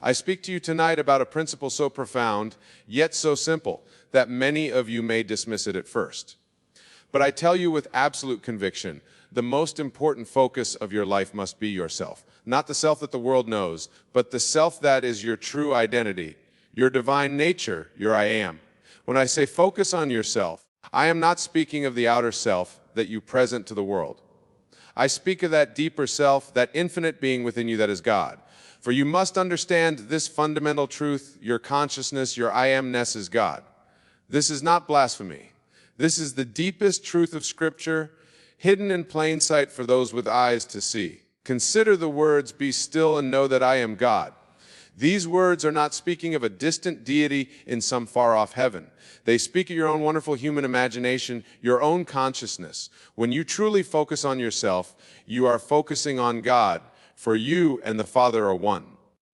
I speak to you tonight about a principle so profound, yet so simple, that many of you may dismiss it at first. But I tell you with absolute conviction, the most important focus of your life must be yourself. Not the self that the world knows, but the self that is your true identity, your divine nature, your I am. When I say focus on yourself, I am not speaking of the outer self that you present to the world. I speak of that deeper self, that infinite being within you that is God. For you must understand this fundamental truth: your consciousness, your I amness is God. This is not blasphemy. This is the deepest truth of Scripture, hidden in plain sight for those with eyes to see. Consider the words, "Be still and know that I am God." These words are not speaking of a distant deity in some far-off heaven. They speak of your own wonderful human imagination, your own consciousness. When you truly focus on yourself, you are focusing on God, for you and the Father are one.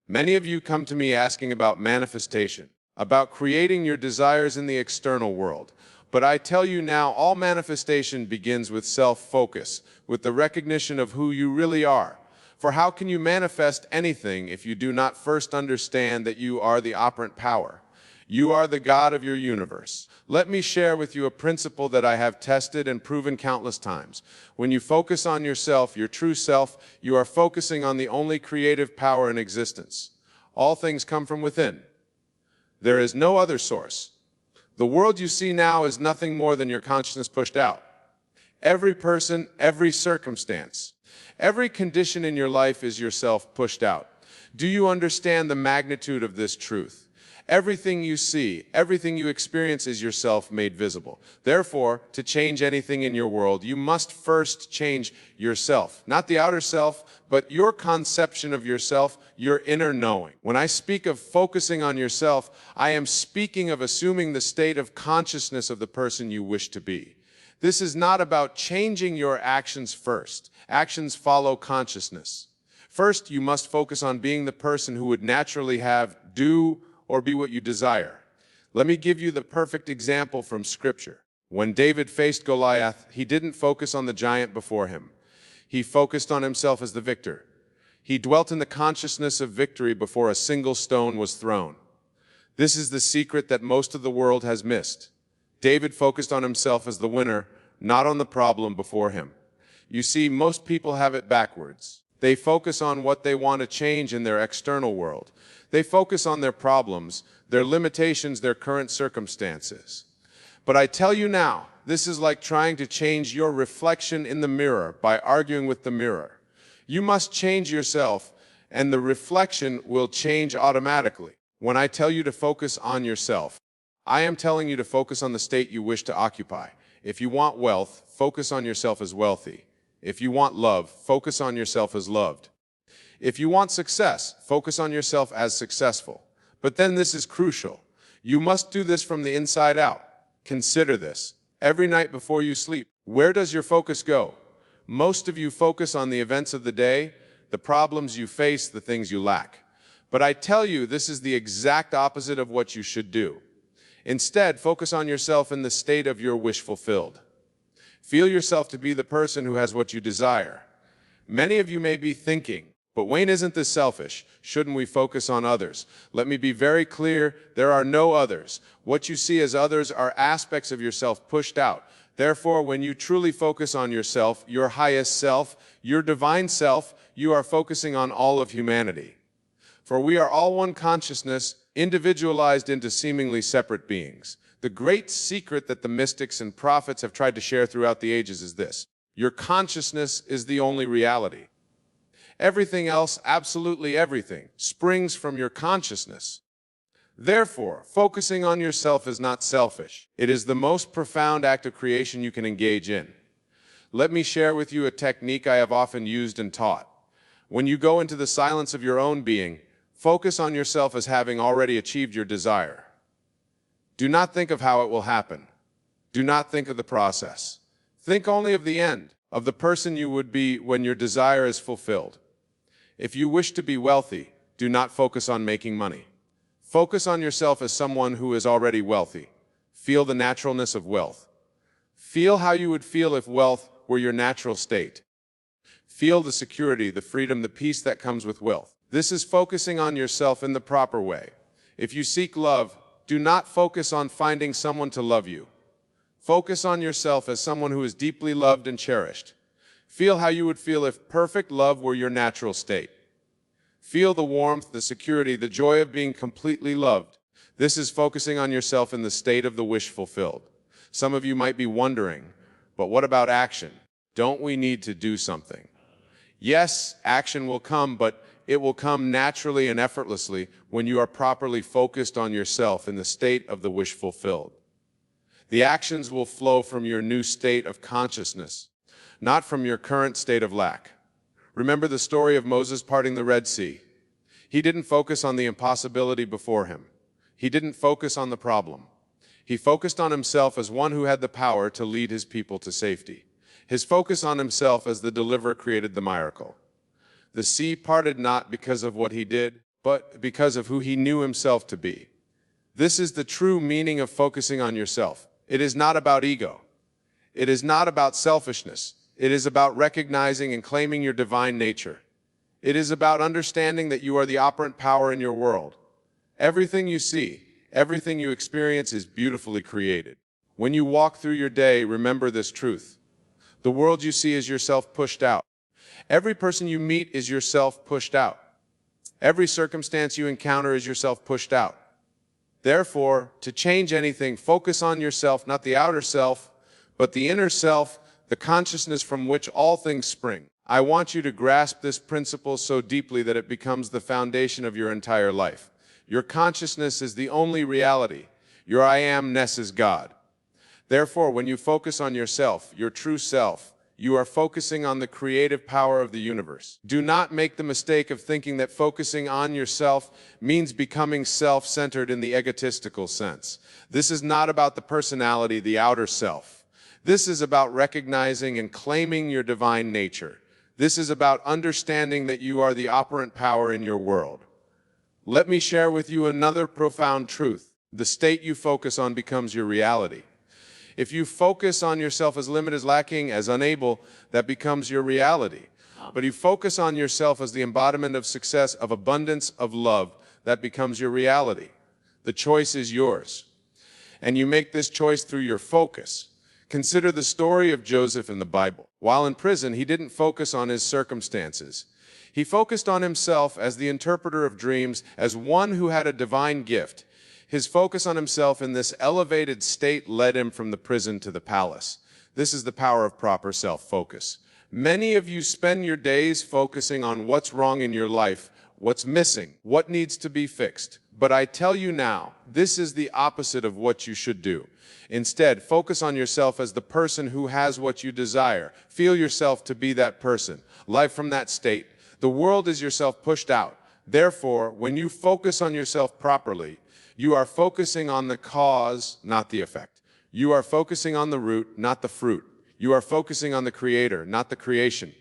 Many of you come to me asking about manifestation, about creating your desires in the external world. But I tell you now, all manifestation begins with self-focus, with the recognition of who you really are. For how can you manifest anything if you do not first understand that you are the operant power? You are the God of your universe. Let me share with you a principle that I have tested and proven countless times. When you focus on yourself, your true self, you are focusing on the only creative power in existence. All things come from within. There is no other source. The world you see now is nothing more than your consciousness pushed out. Every person, every circumstance, every condition in your life is yourself pushed out. Do you understand the magnitude of this truth? Everything you see, everything you experience is yourself made visible. Therefore, to change anything in your world, you must first change yourself. Not the outer self, but your conception of yourself, your inner knowing. When I speak of focusing on yourself, I am speaking of assuming the state of consciousness of the person you wish to be. This is not about changing your actions first. Actions follow consciousness. First, you must focus on being the person who would naturally have, do, or be what you desire. Let me give you the perfect example from Scripture. When David faced Goliath, he didn't focus on the giant before him. He focused on himself as the victor. He dwelt in the consciousness of victory before a single stone was thrown. This is the secret that most of the world has missed. David focused on himself as the winner, not on the problem before him. You see, most people have it backwards. They focus on what they want to change in their external world. They focus on their problems, their limitations, their current circumstances. But I tell you now, this is like trying to change your reflection in the mirror by arguing with the mirror. You must change yourself, and the reflection will change automatically. When I tell you to focus on yourself, I am telling you to focus on the state you wish to occupy. If you want wealth, focus on yourself as wealthy. If you want love, focus on yourself as loved. If you want success, focus on yourself as successful. But then this is crucial. You must do this from the inside out. Consider this. Every night before you sleep, where does your focus go? Most of you focus on the events of the day, the problems you face, the things you lack. But I tell you, this is the exact opposite of what you should do. Instead, focus on yourself in the state of your wish fulfilled. Feel yourself to be the person who has what you desire. Many of you may be thinking, but Wayne, isn't this selfish? Shouldn't we focus on others? Let me be very clear, there are no others. What you see as others are aspects of yourself pushed out. Therefore, when you truly focus on yourself, your highest self, your divine self, you are focusing on all of humanity. For we are all one consciousness, individualized into seemingly separate beings. The great secret that the mystics and prophets have tried to share throughout the ages is this: your consciousness is the only reality. Everything else, absolutely everything, springs from your consciousness. Therefore, focusing on yourself is not selfish. It is the most profound act of creation you can engage in. Let me share with you a technique I have often used and taught. When you go into the silence of your own being, focus on yourself as having already achieved your desire. Do not think of how it will happen. Do not think of the process. Think only of the end, of the person you would be when your desire is fulfilled. If you wish to be wealthy, do not focus on making money. Focus on yourself as someone who is already wealthy. Feel the naturalness of wealth. Feel how you would feel if wealth were your natural state. Feel the security, the freedom, the peace that comes with wealth. This is focusing on yourself in the proper way. If you seek love, do not focus on finding someone to love you. Focus on yourself as someone who is deeply loved and cherished. Feel how you would feel if perfect love were your natural state. Feel the warmth, the security, the joy of being completely loved. This is focusing on yourself in the state of the wish fulfilled. Some of you might be wondering, but what about action? Don't we need to do something? Yes, action will come, but it will come naturally and effortlessly when you are properly focused on yourself in the state of the wish fulfilled. The actions will flow from your new state of consciousness, not from your current state of lack. Remember the story of Moses parting the Red Sea. He didn't focus on the impossibility before him. He didn't focus on the problem. He focused on himself as one who had the power to lead his people to safety. His focus on himself as the deliverer created the miracle. The sea parted not because of what he did, but because of who he knew himself to be. This is the true meaning of focusing on yourself. It is not about ego. It is not about selfishness. It is about recognizing and claiming your divine nature. It is about understanding that you are the operant power in your world. Everything you see, everything you experience is beautifully created. When you walk through your day, remember this truth. The world you see is yourself pushed out. Every person you meet is yourself pushed out. Every circumstance you encounter is yourself pushed out. Therefore, to change anything, focus on yourself, not the outer self, but the inner self, the consciousness from which all things spring. I want you to grasp this principle so deeply that it becomes the foundation of your entire life. Your consciousness is the only reality. Your I am-ness is God. Therefore, when you focus on yourself, your true self, you are focusing on the creative power of the universe. Do not make the mistake of thinking that focusing on yourself means becoming self-centered in the egotistical sense. This is not about the personality, the outer self. This is about recognizing and claiming your divine nature. This is about understanding that you are the operant power in your world. Let me share with you another profound truth. The state you focus on becomes your reality. If you focus on yourself as limited, as lacking, as unable, that becomes your reality. But you focus on yourself as the embodiment of success, of abundance, of love, that becomes your reality. The choice is yours. And you make this choice through your focus. Consider the story of Joseph in the Bible. While in prison, he didn't focus on his circumstances. He focused on himself as the interpreter of dreams, as one who had a divine gift. His focus on himself in this elevated state led him from the prison to the palace. This is the power of proper self-focus. Many of you spend your days focusing on what's wrong in your life, what's missing, what needs to be fixed. But I tell you now, this is the opposite of what you should do. Instead, focus on yourself as the person who has what you desire. Feel yourself to be that person. Live from that state. The world is yourself pushed out. Therefore, when you focus on yourself properly, you are focusing on the cause, not the effect. You are focusing on the root, not the fruit. You are focusing on the creator, not the creation.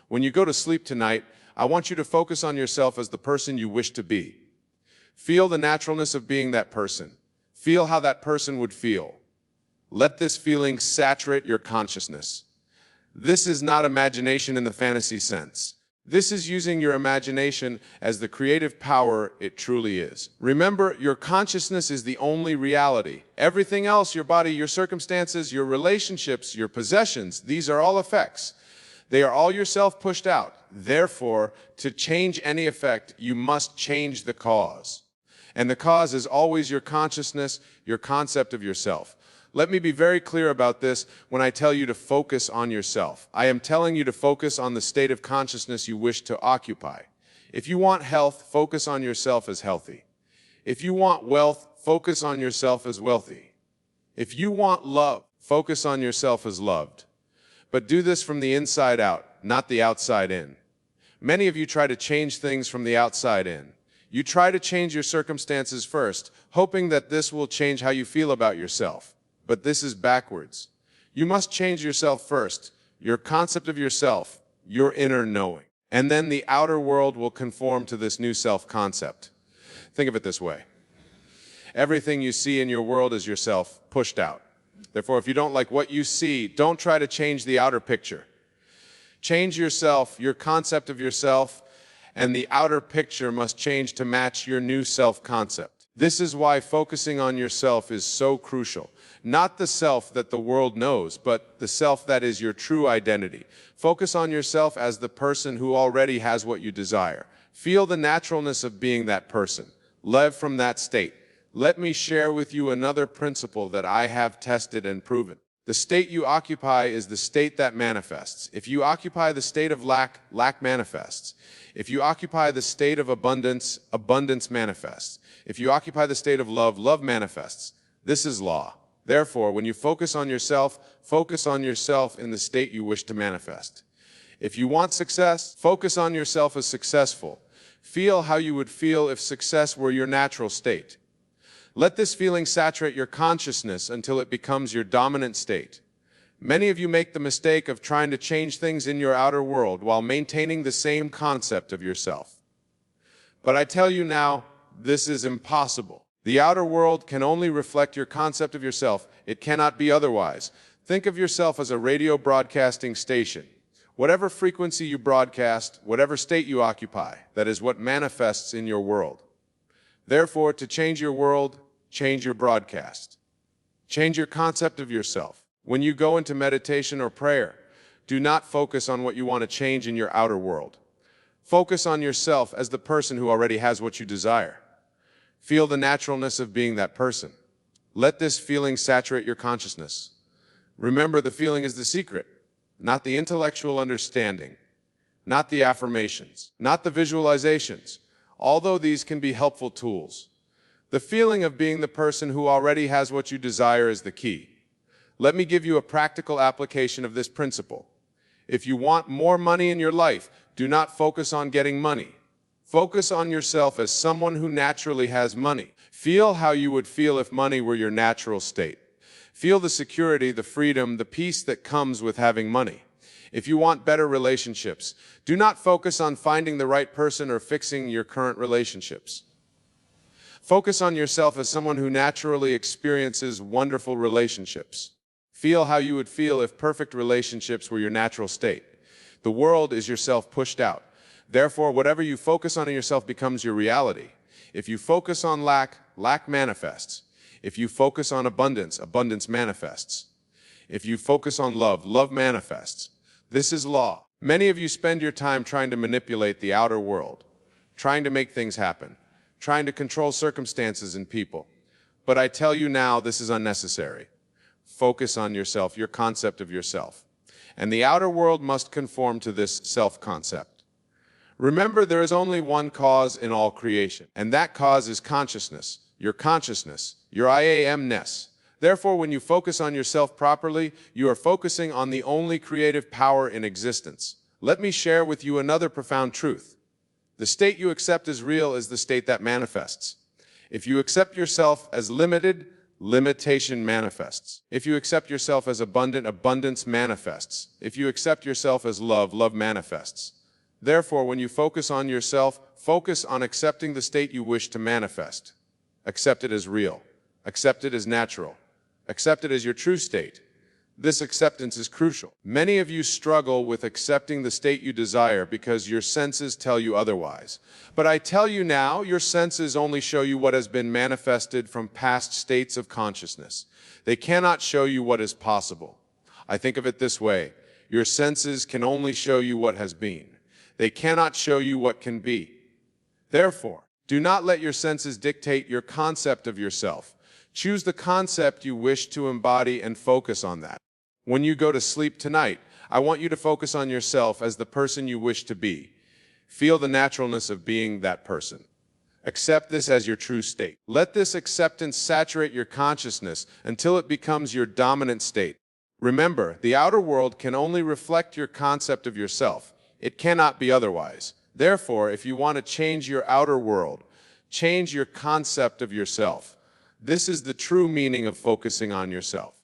When you go to sleep tonight, I want you to focus on yourself as the person you wish to be. Feel the naturalness of being that person. Feel how that person would feel. Let this feeling saturate your consciousness. This is not imagination in the fantasy sense. This is using your imagination as the creative power it truly is. Remember, your consciousness is the only reality. Everything else, your body, your circumstances, your relationships, your possessions, these are all effects. They are all yourself pushed out. Therefore, to change any effect, you must change the cause. And the cause is always your consciousness, your concept of yourself. Let me be very clear about this when I tell you to focus on yourself. I am telling you to focus on the state of consciousness you wish to occupy. If you want health, focus on yourself as healthy. If you want wealth, focus on yourself as wealthy. If you want love, focus on yourself as loved. But do this from the inside out, not the outside in. Many of you try to change things from the outside in. You try to change your circumstances first, hoping that this will change how you feel about yourself. But this is backwards. You must change yourself first, your concept of yourself, your inner knowing. And then the outer world will conform to this new self-concept. Think of it this way. Everything you see in your world is yourself pushed out. Therefore, if you don't like what you see, don't try to change the outer picture. Change yourself, your concept of yourself, and the outer picture must change to match your new self-concept. This is why focusing on yourself is so crucial. Not the self that the world knows, but the self that is your true identity. Focus on yourself as the person who already has what you desire. Feel the naturalness of being that person. Live from that state. Let me share with you another principle that I have tested and proven. The state you occupy is the state that manifests. If you occupy the state of lack, lack manifests. If you occupy the state of abundance, abundance manifests. If you occupy the state of love, love manifests. This is law. Therefore, when you focus on yourself in the state you wish to manifest. If you want success, focus on yourself as successful. Feel how you would feel if success were your natural state. Let this feeling saturate your consciousness until it becomes your dominant state. Many of you make the mistake of trying to change things in your outer world while maintaining the same concept of yourself. But I tell you now, this is impossible. The outer world can only reflect your concept of yourself. It cannot be otherwise. Think of yourself as a radio broadcasting station. Whatever frequency you broadcast, whatever state you occupy, that is what manifests in your world. Therefore, to change your world, change your broadcast. Change your concept of yourself. When you go into meditation or prayer, do not focus on what you want to change in your outer world. Focus on yourself as the person who already has what you desire. Feel the naturalness of being that person. Let this feeling saturate your consciousness. Remember, the feeling is the secret, not the intellectual understanding, not the affirmations, not the visualizations, although these can be helpful tools. The feeling of being the person who already has what you desire is the key. Let me give you a practical application of this principle. If you want more money in your life, do not focus on getting money. Focus on yourself as someone who naturally has money. Feel how you would feel if money were your natural state. Feel the security, the freedom, the peace that comes with having money. If you want better relationships, do not focus on finding the right person or fixing your current relationships. Focus on yourself as someone who naturally experiences wonderful relationships. Feel how you would feel if perfect relationships were your natural state. The world is yourself pushed out. Therefore, whatever you focus on in yourself becomes your reality. If you focus on lack, lack manifests. If you focus on abundance, abundance manifests. If you focus on love, love manifests. This is law. Many of you spend your time trying to manipulate the outer world, trying to make things happen, trying to control circumstances and people. But I tell you now, this is unnecessary. Focus on yourself, your concept of yourself. And the outer world must conform to this self-concept. Remember, there is only one cause in all creation, and that cause is consciousness, your I am-ness. Therefore, when you focus on yourself properly, you are focusing on the only creative power in existence. Let me share with you another profound truth. The state you accept as real is the state that manifests. If you accept yourself as limited, limitation manifests. If you accept yourself as abundant, abundance manifests. If you accept yourself as love, love manifests. Therefore, when you focus on yourself, focus on accepting the state you wish to manifest. Accept it as real. Accept it as natural. Accept it as your true state. This acceptance is crucial. Many of you struggle with accepting the state you desire because your senses tell you otherwise. But I tell you now, your senses only show you what has been manifested from past states of consciousness. They cannot show you what is possible. I think of it this way. Your senses can only show you what has been. They cannot show you what can be. Therefore, do not let your senses dictate your concept of yourself. Choose the concept you wish to embody and focus on that. When you go to sleep tonight, I want you to focus on yourself as the person you wish to be. Feel the naturalness of being that person. Accept this as your true state. Let this acceptance saturate your consciousness until it becomes your dominant state. Remember, the outer world can only reflect your concept of yourself. It cannot be otherwise. Therefore, if you want to change your outer world, change your concept of yourself. This is the true meaning of focusing on yourself.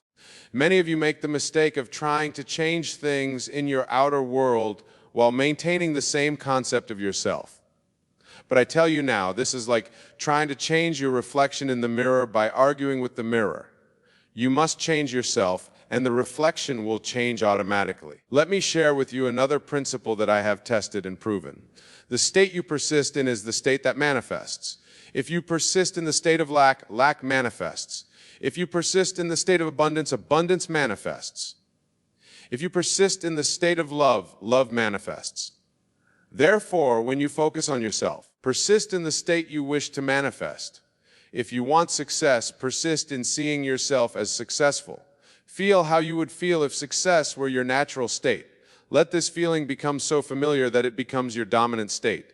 Many of you make the mistake of trying to change things in your outer world while maintaining the same concept of yourself. But I tell you now, this is like trying to change your reflection in the mirror by arguing with the mirror. You must change yourself and the reflection will change automatically. Let me share with you another principle that I have tested and proven. The state you persist in is the state that manifests. If you persist in the state of lack, lack manifests. If you persist in the state of abundance, abundance manifests. If you persist in the state of love, love manifests. Therefore, when you focus on yourself, persist in the state you wish to manifest. If you want success, persist in seeing yourself as successful. Feel how you would feel if success were your natural state. Let this feeling become so familiar that it becomes your dominant state.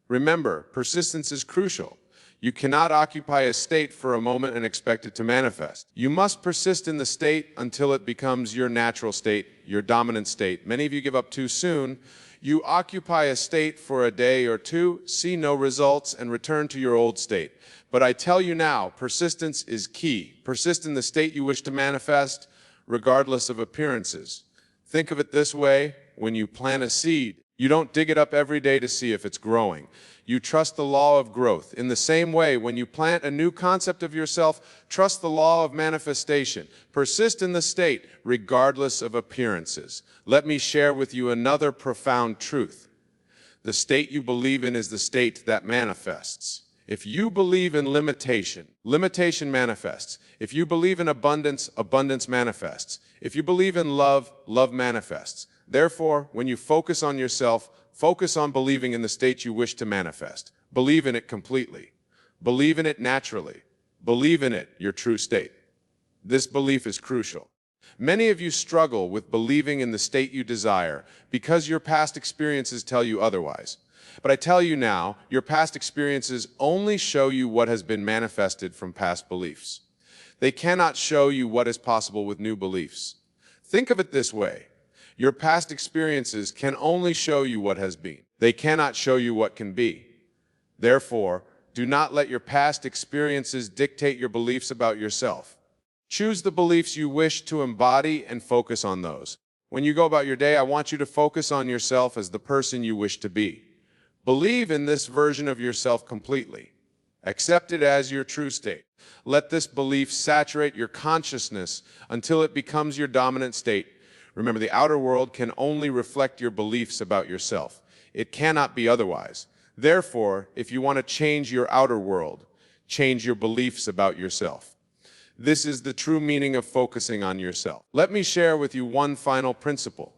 Remember, persistence is crucial. You cannot occupy a state for a moment and expect it to manifest. You must persist in the state until it becomes your natural state, your dominant state. Many of you give up too soon. You occupy a state for a day or two, see no results, and return to your old state. But I tell you now, persistence is key. Persist in the state you wish to manifest, regardless of appearances. Think of it this way: when you plant a seed, you don't dig it up every day to see if it's growing. You trust the law of growth. In the same way, when you plant a new concept of yourself, trust the law of manifestation. Persist in the state, regardless of appearances. Let me share with you another profound truth. The state you believe in is the state that manifests. If you believe in limitation, limitation manifests. If you believe in abundance, abundance manifests. If you believe in love, love manifests. Therefore, when you focus on yourself, focus on believing in the state you wish to manifest. Believe in it completely. Believe in it naturally. Believe in it, your true state. This belief is crucial. Many of you struggle with believing in the state you desire because your past experiences tell you otherwise. But I tell you now, your past experiences only show you what has been manifested from past beliefs. They cannot show you what is possible with new beliefs. Think of it this way. Your past experiences can only show you what has been. They cannot show you what can be. Therefore, do not let your past experiences dictate your beliefs about yourself. Choose the beliefs you wish to embody and focus on those. When you go about your day, I want you to focus on yourself as the person you wish to be. Believe in this version of yourself completely. Accept it as your true state. Let this belief saturate your consciousness until it becomes your dominant state. Remember, the outer world can only reflect your beliefs about yourself. It cannot be otherwise. Therefore, if you want to change your outer world, change your beliefs about yourself. This is the true meaning of focusing on yourself. Let me share with you one final principle.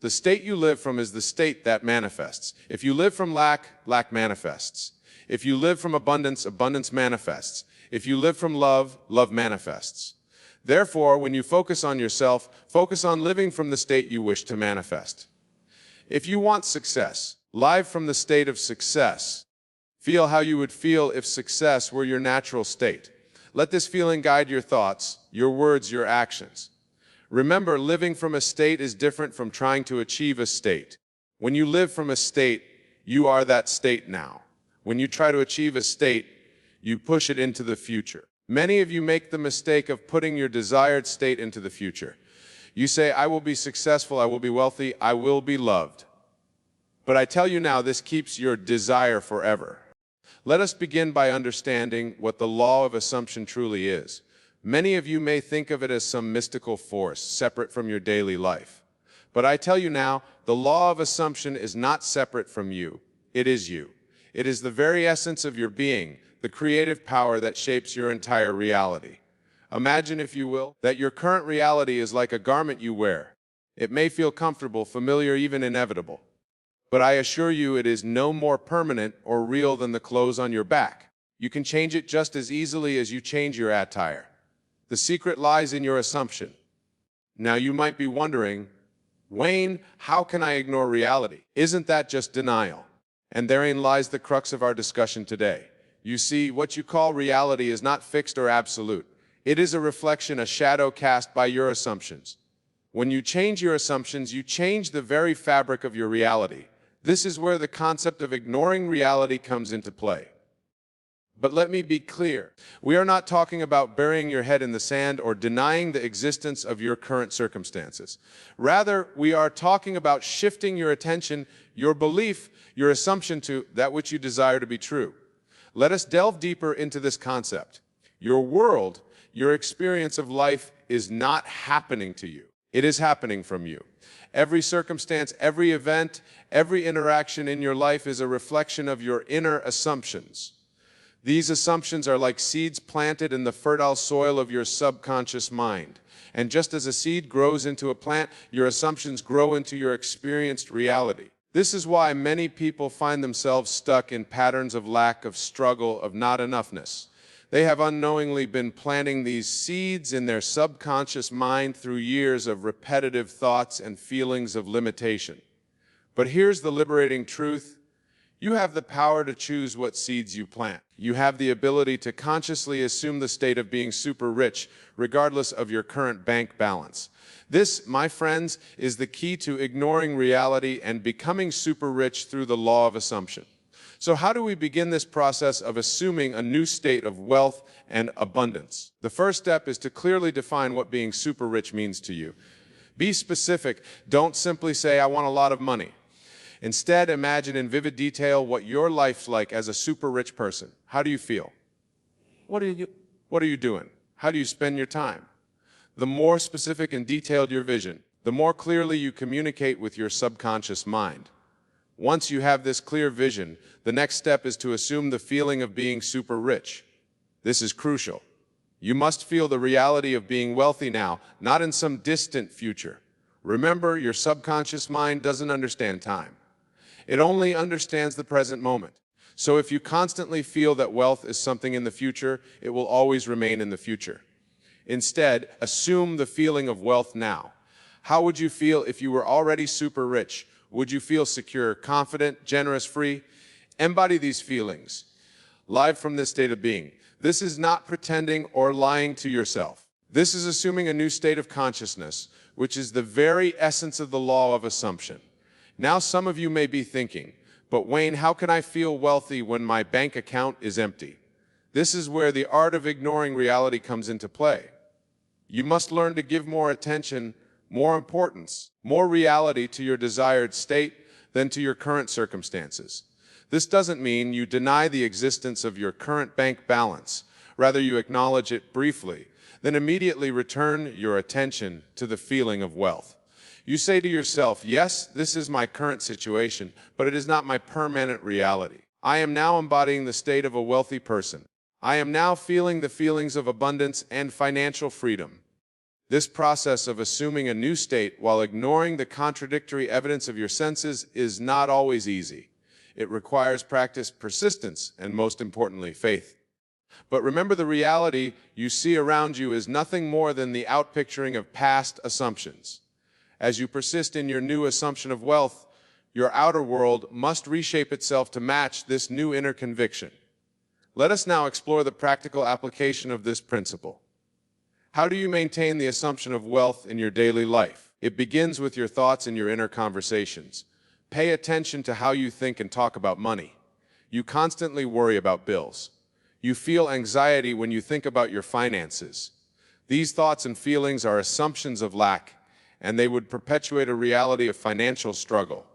The state you live from is the state that manifests. If you live from lack, lack manifests. If you live from abundance, abundance manifests. If you live from love, love manifests. Therefore, when you focus on yourself, focus on living from the state you wish to manifest. If you want success, live from the state of success. Feel how you would feel if success were your natural state. Let this feeling guide your thoughts, your words, your actions. Remember, living from a state is different from trying to achieve a state. When you live from a state, you are that state now. When you try to achieve a state, you push it into the future. Many of you make the mistake of putting your desired state into the future. You say, I will be successful, I will be wealthy, I will be loved. But I tell you now, this keeps your desire forever. Let us begin by understanding what the law of assumption truly is. Many of you may think of it as some mystical force separate from your daily life. But I tell you now, the law of assumption is not separate from you. It is you. It is the very essence of your being, the creative power that shapes your entire reality. Imagine, if you will, that your current reality is like a garment you wear. It may feel comfortable, familiar, even inevitable. But I assure you it is no more permanent or real than the clothes on your back. You can change it just as easily as you change your attire. The secret lies in your assumption. Now you might be wondering, Wayne, how can I ignore reality? Isn't that just denial? And therein lies the crux of our discussion today. You see, what you call reality is not fixed or absolute. It is a reflection, a shadow cast by your assumptions. When you change your assumptions, you change the very fabric of your reality. This is where the concept of ignoring reality comes into play. But let me be clear. We are not talking about burying your head in the sand or denying the existence of your current circumstances. Rather, we are talking about shifting your attention, your belief, your assumption to that which you desire to be true. Let us delve deeper into this concept. Your world, your experience of life is not happening to you. It is happening from you. Every circumstance, every event, every interaction in your life is a reflection of your inner assumptions. These assumptions are like seeds planted in the fertile soil of your subconscious mind. And just as a seed grows into a plant, your assumptions grow into your experienced reality. This is why many people find themselves stuck in patterns of lack, of struggle, of not enoughness. They have unknowingly been planting these seeds in their subconscious mind through years of repetitive thoughts and feelings of limitation. But here's the liberating truth. You have the power to choose what seeds you plant. You have the ability to consciously assume the state of being super rich, regardless of your current bank balance. This, my friends, is the key to ignoring reality and becoming super rich through the law of assumption. So how do we begin this process of assuming a new state of wealth and abundance? The first step is to clearly define what being super rich means to you. Be specific. Don't simply say, I want a lot of money. Instead, imagine in vivid detail what your life's like as a super rich person. How do you feel? What are you doing? How do you spend your time? The more specific and detailed your vision, the more clearly you communicate with your subconscious mind. Once you have this clear vision, the next step is to assume the feeling of being super rich. This is crucial. You must feel the reality of being wealthy now, not in some distant future. Remember, your subconscious mind doesn't understand time. It only understands the present moment. So if you constantly feel that wealth is something in the future, it will always remain in the future. Instead, assume the feeling of wealth now. How would you feel if you were already super rich? Would you feel secure, confident, generous, free? Embody these feelings, live from this state of being. This is not pretending or lying to yourself. This is assuming a new state of consciousness, which is the very essence of the law of assumption. Now some of you may be thinking, but Wayne, how can I feel wealthy when my bank account is empty? This is where the art of ignoring reality comes into play. You must learn to give more attention, more importance, more reality to your desired state than to your current circumstances. This doesn't mean you deny the existence of your current bank balance. Rather, you acknowledge it briefly, then immediately return your attention to the feeling of wealth. You say to yourself, yes, this is my current situation, but it is not my permanent reality. I am now embodying the state of a wealthy person. I am now feeling the feelings of abundance and financial freedom. This process of assuming a new state while ignoring the contradictory evidence of your senses is not always easy. It requires practice, persistence, and most importantly, faith. But remember, the reality you see around you is nothing more than the outpicturing of past assumptions. As you persist in your new assumption of wealth, your outer world must reshape itself to match this new inner conviction. Let us now explore the practical application of this principle. How do you maintain the assumption of wealth in your daily life? It begins with your thoughts and your inner conversations. Pay attention to how you think and talk about money. You constantly worry about bills. You feel anxiety when you think about your finances. These thoughts and feelings are assumptions of lack, and they would perpetuate a reality of financial struggle.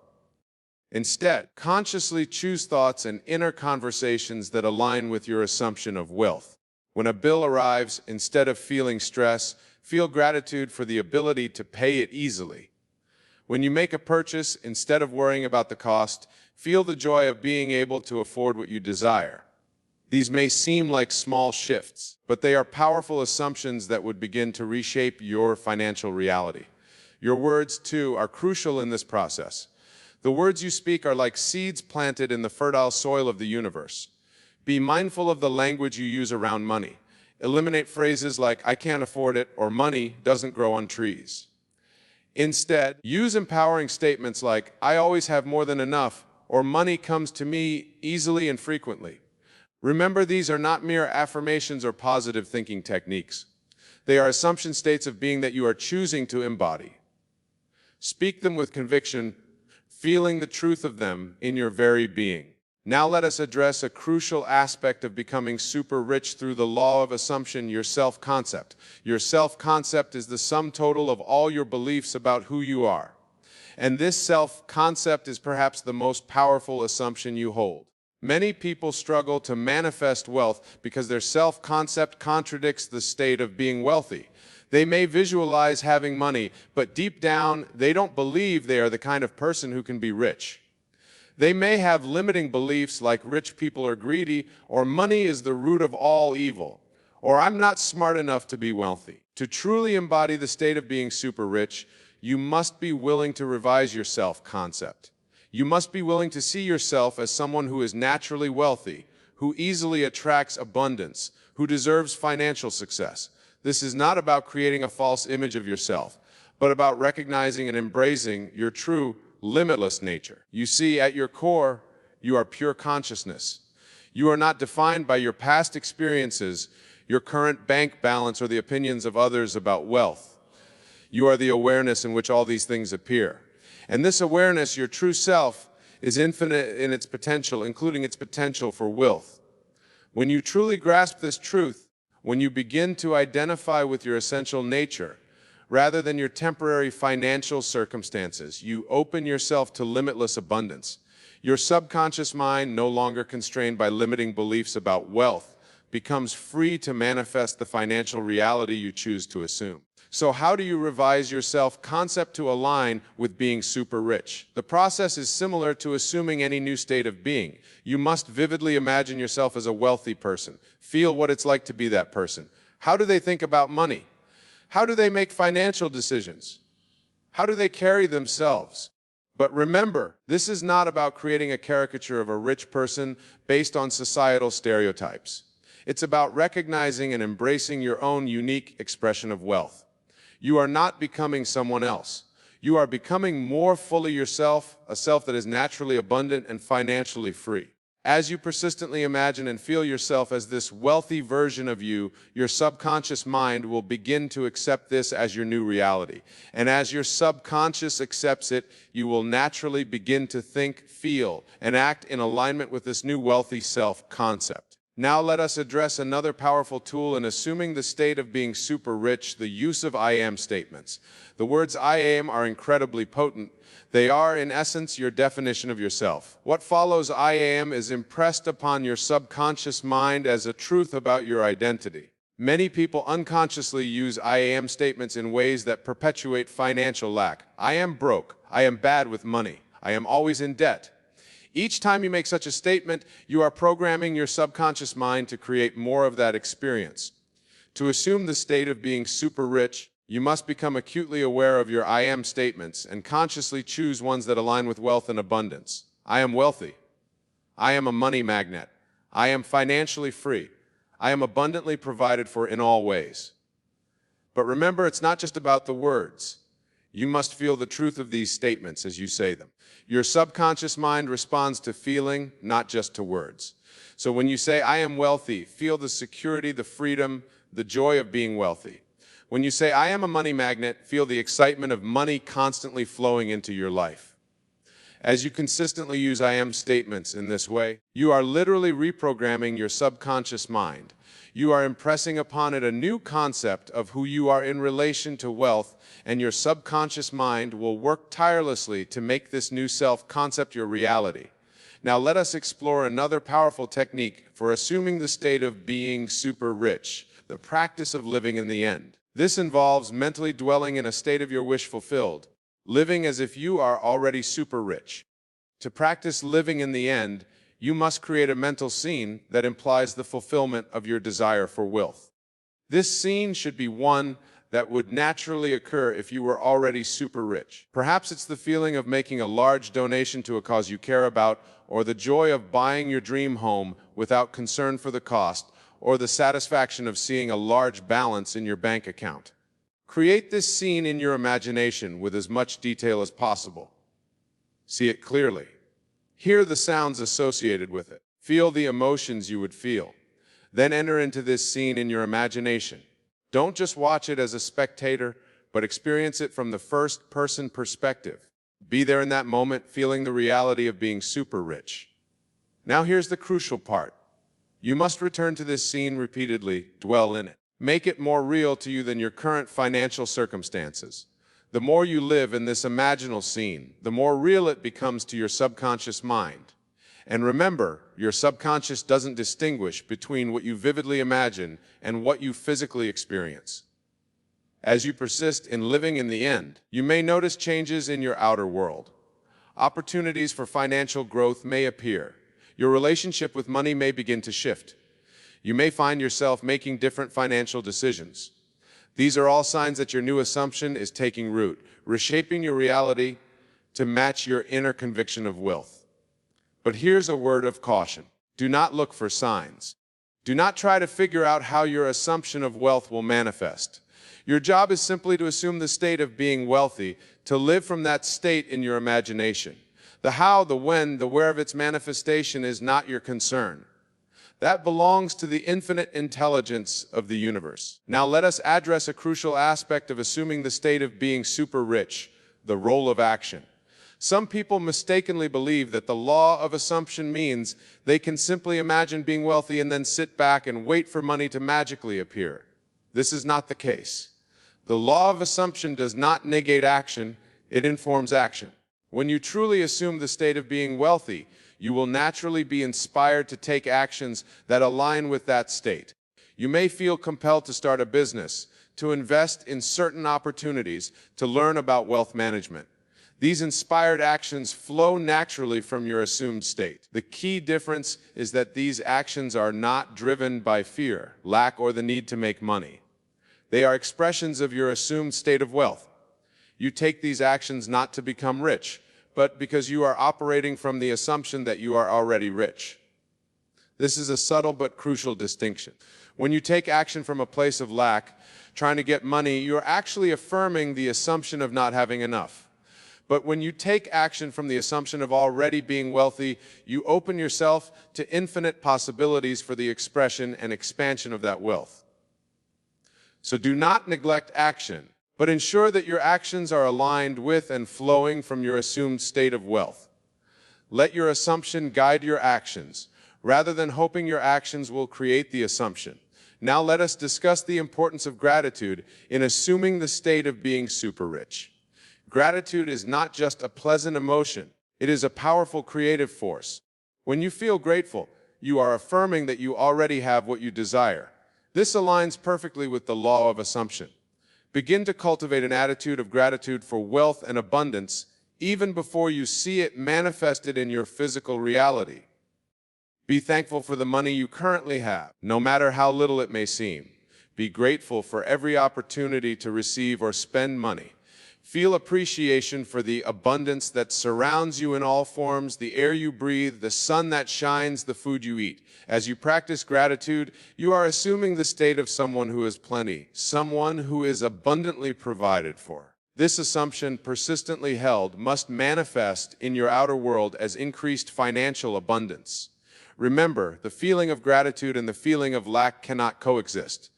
Instead, consciously choose thoughts and inner conversations that align with your assumption of wealth. When a bill arrives, instead of feeling stress, feel gratitude for the ability to pay it easily. When you make a purchase, instead of worrying about the cost, feel the joy of being able to afford what you desire. These may seem like small shifts, but they are powerful assumptions that would begin to reshape your financial reality. Your words, too, are crucial in this process. The words you speak are like seeds planted in the fertile soil of the universe. Be mindful of the language you use around money. Eliminate phrases like, I can't afford it, or money doesn't grow on trees. Instead, use empowering statements like, I always have more than enough, or money comes to me easily and frequently. Remember, these are not mere affirmations or positive thinking techniques. They are assumption states of being that you are choosing to embody. Speak them with conviction, feeling the truth of them in your very being. Now let us address a crucial aspect of becoming super rich through the law of assumption, your self-concept. Your self-concept is the sum total of all your beliefs about who you are. And this self-concept is perhaps the most powerful assumption you hold. Many people struggle to manifest wealth because their self-concept contradicts the state of being wealthy. They may visualize having money, but deep down, they don't believe they are the kind of person who can be rich. They may have limiting beliefs like rich people are greedy, or money is the root of all evil, or I'm not smart enough to be wealthy. To truly embody the state of being super rich, you must be willing to revise your self-concept. You must be willing to see yourself as someone who is naturally wealthy, who easily attracts abundance, who deserves financial success. This is not about creating a false image of yourself, but about recognizing and embracing your true, limitless nature. You see, at your core, you are pure consciousness. You are not defined by your past experiences, your current bank balance, or the opinions of others about wealth. You are the awareness in which all these things appear. And this awareness, your true self, is infinite in its potential, including its potential for wealth. When you truly grasp this truth, when you begin to identify with your essential nature, rather than your temporary financial circumstances, you open yourself to limitless abundance. Your subconscious mind, no longer constrained by limiting beliefs about wealth, becomes free to manifest the financial reality you choose to assume. So how do you revise your self-concept to align with being super rich? The process is similar to assuming any new state of being. You must vividly imagine yourself as a wealthy person. Feel what it's like to be that person. How do they think about money? How do they make financial decisions? How do they carry themselves? But remember, this is not about creating a caricature of a rich person based on societal stereotypes. It's about recognizing and embracing your own unique expression of wealth. You are not becoming someone else. You are becoming more fully yourself, a self that is naturally abundant and financially free. As you persistently imagine and feel yourself as this wealthy version of you, your subconscious mind will begin to accept this as your new reality. And as your subconscious accepts it, you will naturally begin to think, feel, and act in alignment with this new wealthy self-concept. Now let us address another powerful tool in assuming the state of being super rich, the use of I am statements. The words I am are incredibly potent. They are, in essence, your definition of yourself. What follows I am is impressed upon your subconscious mind as a truth about your identity. Many people unconsciously use I am statements in ways that perpetuate financial lack. I am broke. I am bad with money. I am always in debt. Each time you make such a statement, you are programming your subconscious mind to create more of that experience. To assume the state of being super rich, you must become acutely aware of your I am statements and consciously choose ones that align with wealth and abundance. I am wealthy. I am a money magnet. I am financially free. I am abundantly provided for in all ways. But remember, it's not just about the words. You must feel the truth of these statements as you say them. Your subconscious mind responds to feeling, not just to words. So when you say, I am wealthy, feel the security, the freedom, the joy of being wealthy. When you say, I am a money magnet, feel the excitement of money constantly flowing into your life. As you consistently use I am statements in this way, you are literally reprogramming your subconscious mind. You are impressing upon it a new concept of who you are in relation to wealth, and your subconscious mind will work tirelessly to make this new self-concept your reality. Now let us explore another powerful technique for assuming the state of being super rich, the practice of living in the end. This involves mentally dwelling in a state of your wish fulfilled, living as if you are already super rich. To practice living in the end, you must create a mental scene that implies the fulfillment of your desire for wealth. This scene should be one that would naturally occur if you were already super rich. Perhaps it's the feeling of making a large donation to a cause you care about, or the joy of buying your dream home without concern for the cost, or the satisfaction of seeing a large balance in your bank account. Create this scene in your imagination with as much detail as possible. See it clearly. Hear the sounds associated with it. Feel the emotions you would feel. Then enter into this scene in your imagination. Don't just watch it as a spectator, but experience it from the first-person perspective. Be there in that moment, feeling the reality of being super rich. Now here's the crucial part. You must return to this scene repeatedly, dwell in it. Make it more real to you than your current financial circumstances. The more you live in this imaginal scene, the more real it becomes to your subconscious mind. And remember, your subconscious doesn't distinguish between what you vividly imagine and what you physically experience. As you persist in living in the end, you may notice changes in your outer world. Opportunities for financial growth may appear. Your relationship with money may begin to shift. You may find yourself making different financial decisions. These are all signs that your new assumption is taking root, reshaping your reality to match your inner conviction of wealth. But here's a word of caution. Do not look for signs. Do not try to figure out how your assumption of wealth will manifest. Your job is simply to assume the state of being wealthy, to live from that state in your imagination. The how, the when, the where of its manifestation is not your concern. That belongs to the infinite intelligence of the universe. Now let us address a crucial aspect of assuming the state of being super rich, the role of action. Some people mistakenly believe that the law of assumption means they can simply imagine being wealthy and then sit back and wait for money to magically appear. This is not the case. The law of assumption does not negate action, it informs action. When you truly assume the state of being wealthy, you will naturally be inspired to take actions that align with that state. You may feel compelled to start a business, to invest in certain opportunities, to learn about wealth management. These inspired actions flow naturally from your assumed state. The key difference is that these actions are not driven by fear, lack, or the need to make money. They are expressions of your assumed state of wealth. You take these actions not to become rich, but because you are operating from the assumption that you are already rich. This is a subtle but crucial distinction. When you take action from a place of lack, trying to get money, you are actually affirming the assumption of not having enough. But when you take action from the assumption of already being wealthy, you open yourself to infinite possibilities for the expression and expansion of that wealth. So do not neglect action, but ensure that your actions are aligned with and flowing from your assumed state of wealth. Let your assumption guide your actions, rather than hoping your actions will create the assumption. Now let us discuss the importance of gratitude in assuming the state of being super rich. Gratitude is not just a pleasant emotion, it is a powerful creative force. When you feel grateful, you are affirming that you already have what you desire. This aligns perfectly with the law of assumption. Begin to cultivate an attitude of gratitude for wealth and abundance, even before you see it manifested in your physical reality. Be thankful for the money you currently have, no matter how little it may seem. Be grateful for every opportunity to receive or spend money. Feel appreciation for the abundance that surrounds you in all forms, the air you breathe, the sun that shines, the food you eat. As you practice gratitude, you are assuming the state of someone who has plenty, someone who is abundantly provided for. This assumption, persistently held, must manifest in your outer world as increased financial abundance. Remember, the feeling of gratitude and the feeling of lack cannot coexist.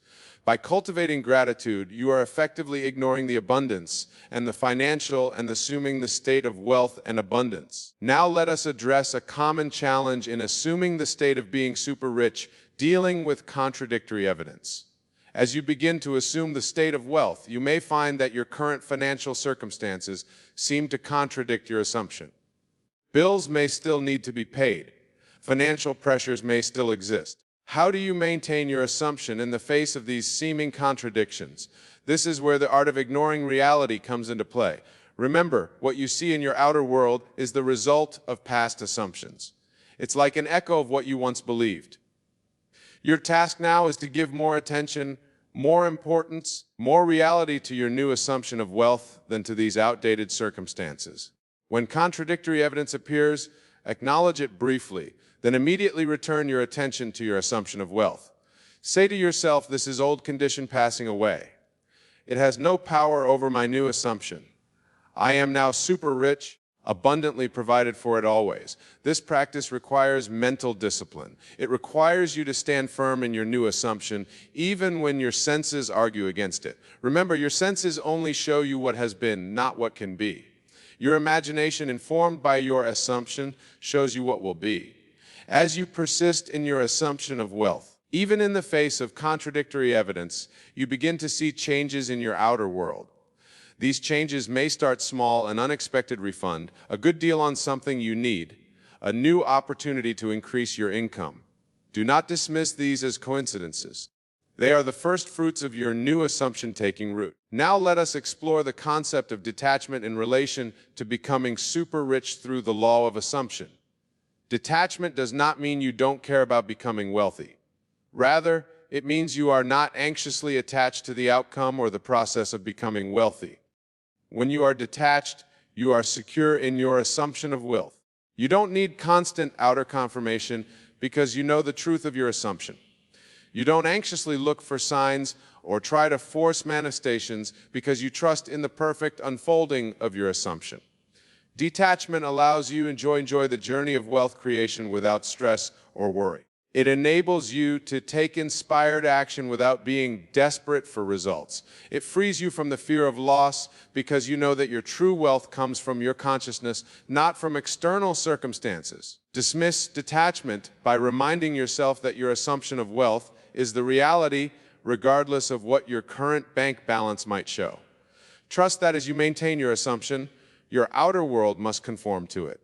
By cultivating gratitude, you are effectively ignoring the abundance and the financial and assuming the state of wealth and abundance. Now let us address a common challenge in assuming the state of being super rich, dealing with contradictory evidence. As you begin to assume the state of wealth, you may find that your current financial circumstances seem to contradict your assumption. Bills may still need to be paid. Financial pressures may still exist. How do you maintain your assumption in the face of these seeming contradictions? This is where the art of ignoring reality comes into play. Remember, what you see in your outer world is the result of past assumptions. It's like an echo of what you once believed. Your task now is to give more attention, more importance, more reality to your new assumption of wealth than to these outdated circumstances. When contradictory evidence appears, acknowledge it briefly, then immediately return your attention to your assumption of wealth. Say to yourself, this is old condition passing away. It has no power over my new assumption. I am now super rich, abundantly provided for it always. This practice requires mental discipline. It requires you to stand firm in your new assumption, even when your senses argue against it. Remember, your senses only show you what has been, not what can be. Your imagination, informed by your assumption, shows you what will be. As you persist in your assumption of wealth, even in the face of contradictory evidence, you begin to see changes in your outer world. These changes may start small: an unexpected refund, a good deal on something you need, a new opportunity to increase your income. Do not dismiss these as coincidences. They are the first fruits of your new assumption taking root. Now let us explore the concept of detachment in relation to becoming super rich through the law of assumption. Detachment does not mean you don't care about becoming wealthy. Rather, it means you are not anxiously attached to the outcome or the process of becoming wealthy. When you are detached, you are secure in your assumption of wealth. You don't need constant outer confirmation because you know the truth of your assumption. You don't anxiously look for signs or try to force manifestations because you trust in the perfect unfolding of your assumption. Detachment allows you to enjoy the journey of wealth creation without stress or worry. It enables you to take inspired action without being desperate for results. It frees you from the fear of loss because you know that your true wealth comes from your consciousness, not from external circumstances. Dismiss detachment by reminding yourself that your assumption of wealth is the reality regardless of what your current bank balance might show. Trust that as you maintain your assumption, your outer world must conform to it.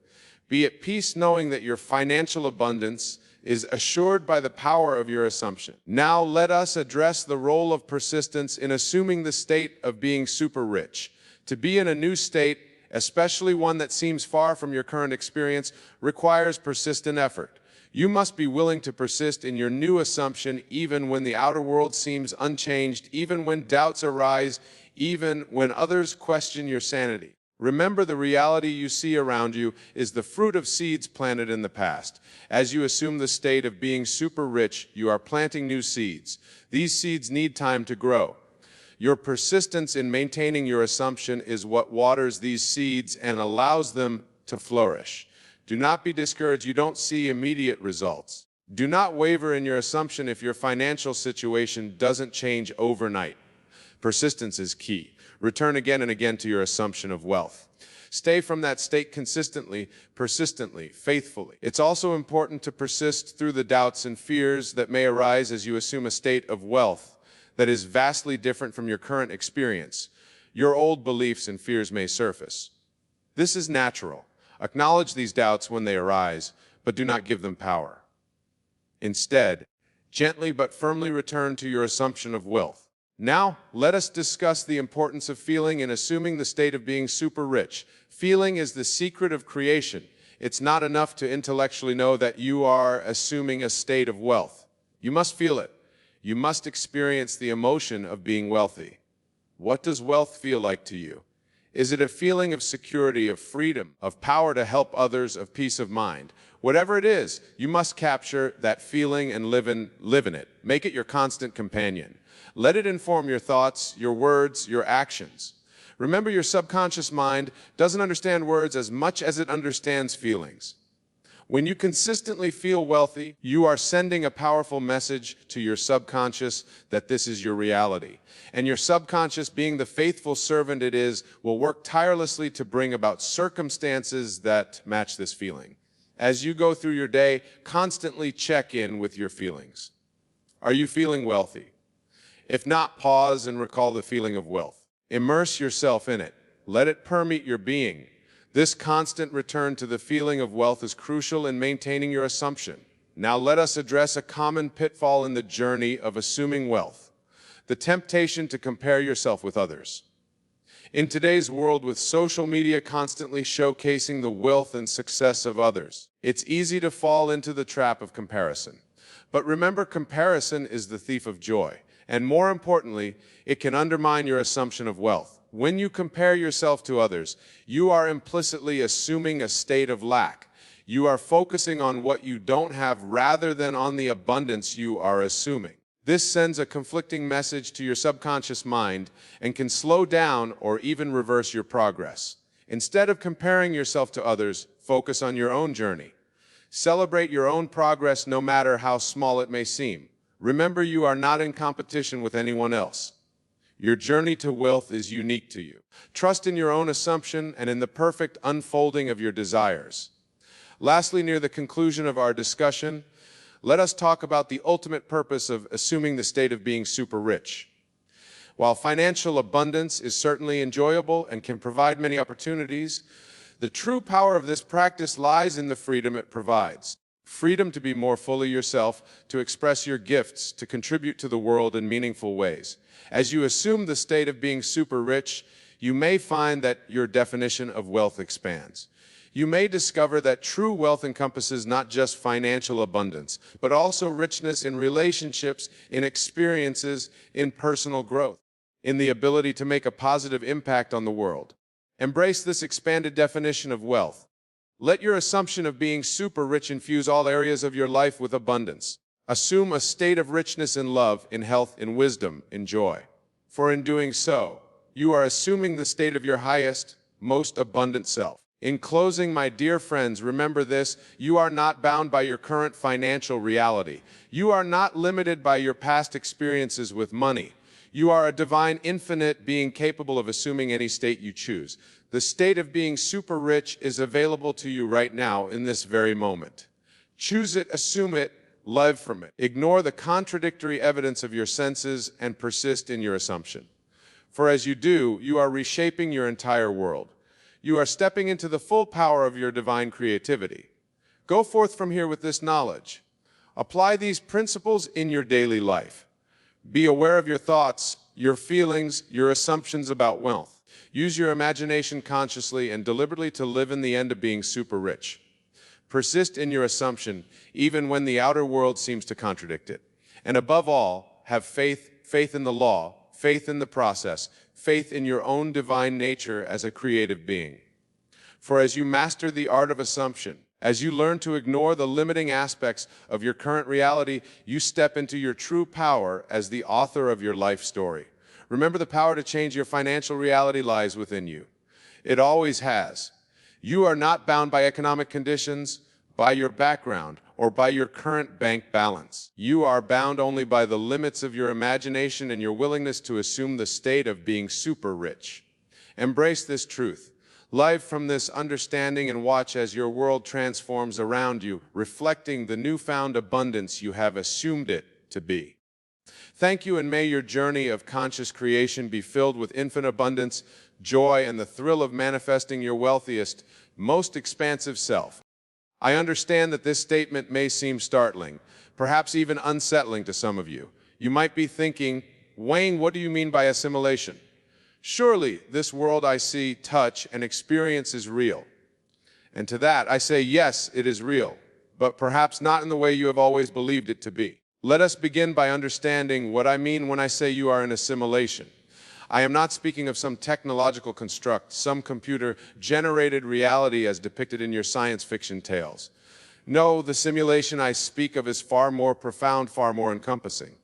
Be at peace knowing that your financial abundance is assured by the power of your assumption. Now let us address the role of persistence in assuming the state of being super rich. To be in a new state, especially one that seems far from your current experience, requires persistent effort. You must be willing to persist in your new assumption even when the outer world seems unchanged, even when doubts arise, even when others question your sanity. Remember, the reality you see around you is the fruit of seeds planted in the past. As you assume the state of being super rich, you are planting new seeds. These seeds need time to grow. Your persistence in maintaining your assumption is what waters these seeds and allows them to flourish. Do not be discouraged. You don't see immediate results. Do not waver in your assumption if your financial situation doesn't change overnight. Persistence is key. Return again and again to your assumption of wealth. Stay from that state consistently, persistently, faithfully. It's also important to persist through the doubts and fears that may arise as you assume a state of wealth that is vastly different from your current experience. Your old beliefs and fears may surface. This is natural. Acknowledge these doubts when they arise, but do not give them power. Instead, gently but firmly return to your assumption of wealth. Now, let us discuss the importance of feeling in assuming the state of being super rich. Feeling is the secret of creation. It's not enough to intellectually know that you are assuming a state of wealth. You must feel it. You must experience the emotion of being wealthy. What does wealth feel like to you? Is it a feeling of security, of freedom, of power to help others, of peace of mind? Whatever it is, you must capture that feeling and live in it. Make it your constant companion. Let it inform your thoughts, your words, your actions. Remember, your subconscious mind doesn't understand words as much as it understands feelings. When you consistently feel wealthy, you are sending a powerful message to your subconscious that this is your reality. And your subconscious, being the faithful servant it is, will work tirelessly to bring about circumstances that match this feeling. As you go through your day, constantly check in with your feelings. Are you feeling wealthy? If not, pause and recall the feeling of wealth. Immerse yourself in it. Let it permeate your being. This constant return to the feeling of wealth is crucial in maintaining your assumption. Now let us address a common pitfall in the journey of assuming wealth: the temptation to compare yourself with others. In today's world, with social media constantly showcasing the wealth and success of others, it's easy to fall into the trap of comparison. But remember, comparison is the thief of joy. And more importantly, it can undermine your assumption of wealth. When you compare yourself to others, you are implicitly assuming a state of lack. You are focusing on what you don't have rather than on the abundance you are assuming. This sends a conflicting message to your subconscious mind and can slow down or even reverse your progress. Instead of comparing yourself to others, focus on your own journey. Celebrate your own progress no matter how small it may seem. Remember, you are not in competition with anyone else. Your journey to wealth is unique to you. Trust in your own assumption and in the perfect unfolding of your desires. Lastly, near the conclusion of our discussion, let us talk about the ultimate purpose of assuming the state of being super rich. While financial abundance is certainly enjoyable and can provide many opportunities, The true power of this practice lies in the freedom it provides. Freedom to be more fully yourself, to express your gifts, to contribute to the world in meaningful ways. As you assume the state of being super rich, you may find that your definition of wealth expands. You may discover that true wealth encompasses not just financial abundance, but also richness in relationships, in experiences, in personal growth, in the ability to make a positive impact on the world. Embrace this expanded definition of wealth. Let your assumption of being super rich infuse all areas of your life with abundance. Assume a state of richness in love, in health, in wisdom, in joy. For in doing so, you are assuming the state of your highest, most abundant self. In closing, my dear friends, remember this: you are not bound by your current financial reality. You are not limited by your past experiences with money. You are a divine, infinite being capable of assuming any state you choose. The state of being super rich is available to you right now in this very moment. Choose it, assume it, live from it. Ignore the contradictory evidence of your senses and persist in your assumption. For as you do, you are reshaping your entire world. You are stepping into the full power of your divine creativity. Go forth from here with this knowledge. Apply these principles in your daily life. Be aware of your thoughts, your feelings, your assumptions about wealth. Use your imagination consciously and deliberately to live in the end of being super rich. Persist in your assumption, even when the outer world seems to contradict it. And above all, have faith in the law, faith in the process, faith in your own divine nature as a creative being. For as you master the art of assumption, as you learn to ignore the limiting aspects of your current reality, you step into your true power as the author of your life story. Remember, the power to change your financial reality lies within you. It always has. You are not bound by economic conditions, by your background, or by your current bank balance. You are bound only by the limits of your imagination and your willingness to assume the state of being super rich. Embrace this truth. Live from this understanding and watch as your world transforms around you, reflecting the newfound abundance you have assumed it to be. Thank you, and may your journey of conscious creation be filled with infinite abundance, joy, and the thrill of manifesting your wealthiest, most expansive self. I understand that this statement may seem startling, perhaps even unsettling to some of you. You might be thinking, Wayne, what do you mean by assimilation? Surely this world I see, touch, and experience is real. And to that I say, yes, it is real, but perhaps not in the way you have always believed it to be. Let us begin by understanding what I mean when I say you are in assimilation. I am not speaking of some technological construct, some computer-generated reality as depicted in your science fiction tales. No, the simulation I speak of is far more profound, far more encompassing.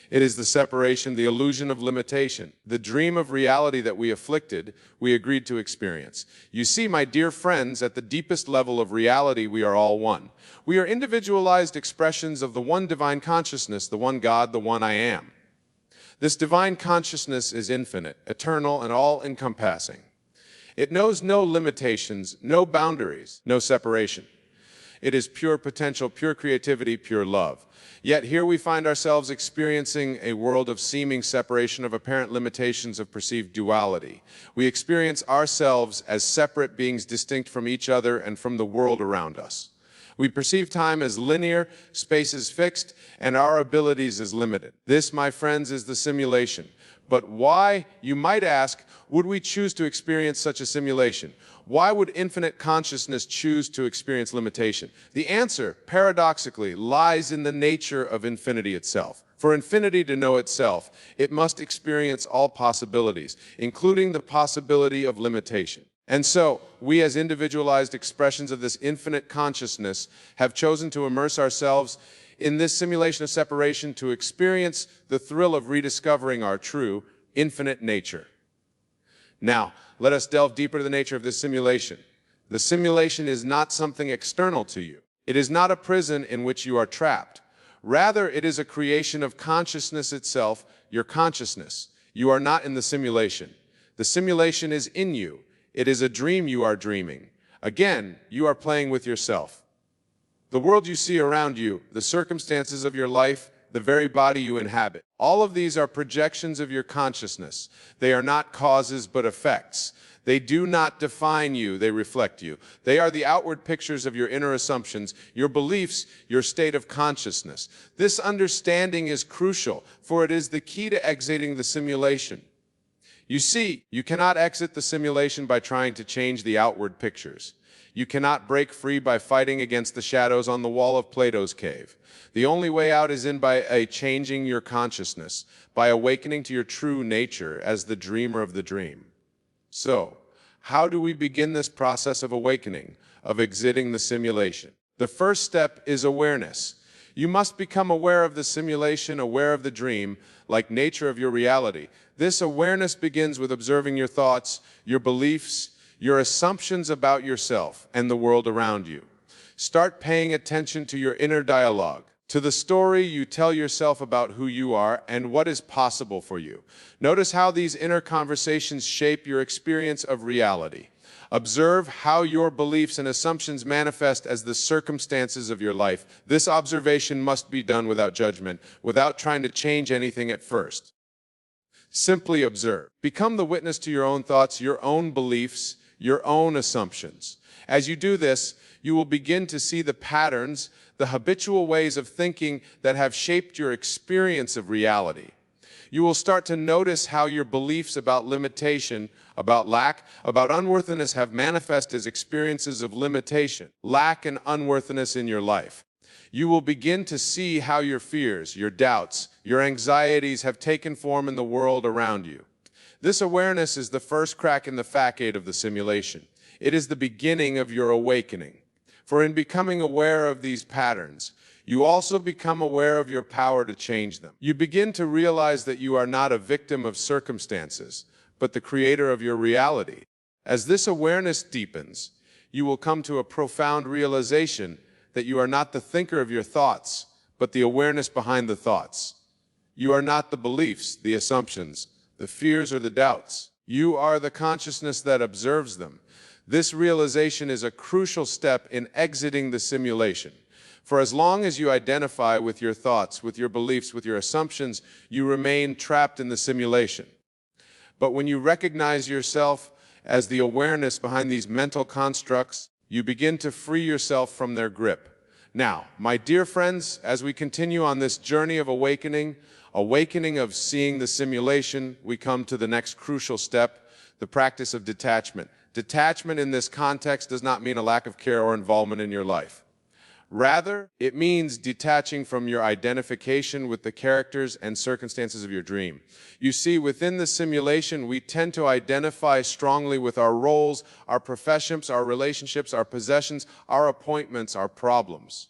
It is the separation, the illusion of limitation, the dream of reality that we agreed to experience. You see, my dear friends, at the deepest level of reality, we are all one. We are individualized expressions of the one divine consciousness, the one God, the one I am. This divine consciousness is infinite, eternal, and all-encompassing. It knows no limitations, no boundaries, no separation. It is pure potential, pure creativity, pure love. Yet here we find ourselves experiencing a world of seeming separation, of apparent limitations, of perceived duality. We experience ourselves as separate beings distinct from each other and from the world around us. We perceive time as linear, space is fixed, and our abilities as limited. This, my friends, is the simulation. But why, you might ask, would we choose to experience such a simulation? Why would infinite consciousness choose to experience limitation? The answer, paradoxically, lies in the nature of infinity itself. For infinity to know itself, it must experience all possibilities, including the possibility of limitation. And so, we as individualized expressions of this infinite consciousness have chosen to immerse ourselves in this simulation of separation to experience the thrill of rediscovering our true, infinite nature. Now, let us delve deeper into the nature of this simulation. The simulation is not something external to you. It is not a prison in which you are trapped. Rather, it is a creation of consciousness itself, your consciousness. You are not in the simulation. The simulation is in you. It is a dream you are dreaming. Again, you are playing with yourself. The world you see around you, the circumstances of your life, the very body you inhabit, all of these are projections of your consciousness. They are not causes but effects. They do not define you, they reflect you. They are the outward pictures of your inner assumptions, your beliefs, your state of consciousness. This understanding is crucial, for it is the key to exiting the simulation. You see, you cannot exit the simulation by trying to change the outward pictures. You cannot break free by fighting against the shadows on the wall of Plato's cave. The only way out is by changing your consciousness, by awakening to your true nature as the dreamer of the dream. So, how do we begin this process of awakening, of exiting the simulation? The first step is awareness. You must become aware of the simulation, aware of the dream, like nature of your reality. This awareness begins with observing your thoughts, your beliefs, your assumptions about yourself and the world around you. Start paying attention to your inner dialogue, to the story you tell yourself about who you are and what is possible for you. Notice how these inner conversations shape your experience of reality. Observe how your beliefs and assumptions manifest as the circumstances of your life. This observation must be done without judgment, without trying to change anything at first. Simply observe. Become the witness to your own thoughts, your own beliefs, your own assumptions. As you do this, you will begin to see the patterns, the habitual ways of thinking that have shaped your experience of reality. You will start to notice how your beliefs about limitation, about lack, about unworthiness have manifested as experiences of limitation, lack, and unworthiness in your life. You will begin to see how your fears, your doubts, your anxieties have taken form in the world around you. This awareness is the first crack in the facade of the simulation. It is the beginning of your awakening. For in becoming aware of these patterns, you also become aware of your power to change them. You begin to realize that you are not a victim of circumstances, but the creator of your reality. As this awareness deepens, you will come to a profound realization that you are not the thinker of your thoughts, but the awareness behind the thoughts. You are not the beliefs, the assumptions, the fears, or the doubts. You are the consciousness that observes them. This realization is a crucial step in exiting the simulation. For as long as you identify with your thoughts, with your beliefs, with your assumptions, you remain trapped in the simulation. But when you recognize yourself as the awareness behind these mental constructs, you begin to free yourself from their grip. Now, my dear friends, as we continue on this journey of awakening of seeing the simulation, we come to the next crucial step, the practice of detachment. Detachment in this context does not mean a lack of care or involvement in your life. Rather, it means detaching from your identification with the characters and circumstances of your dream. You see, within the simulation, we tend to identify strongly with our roles, our professions, our relationships, our possessions, our appointments, our problems.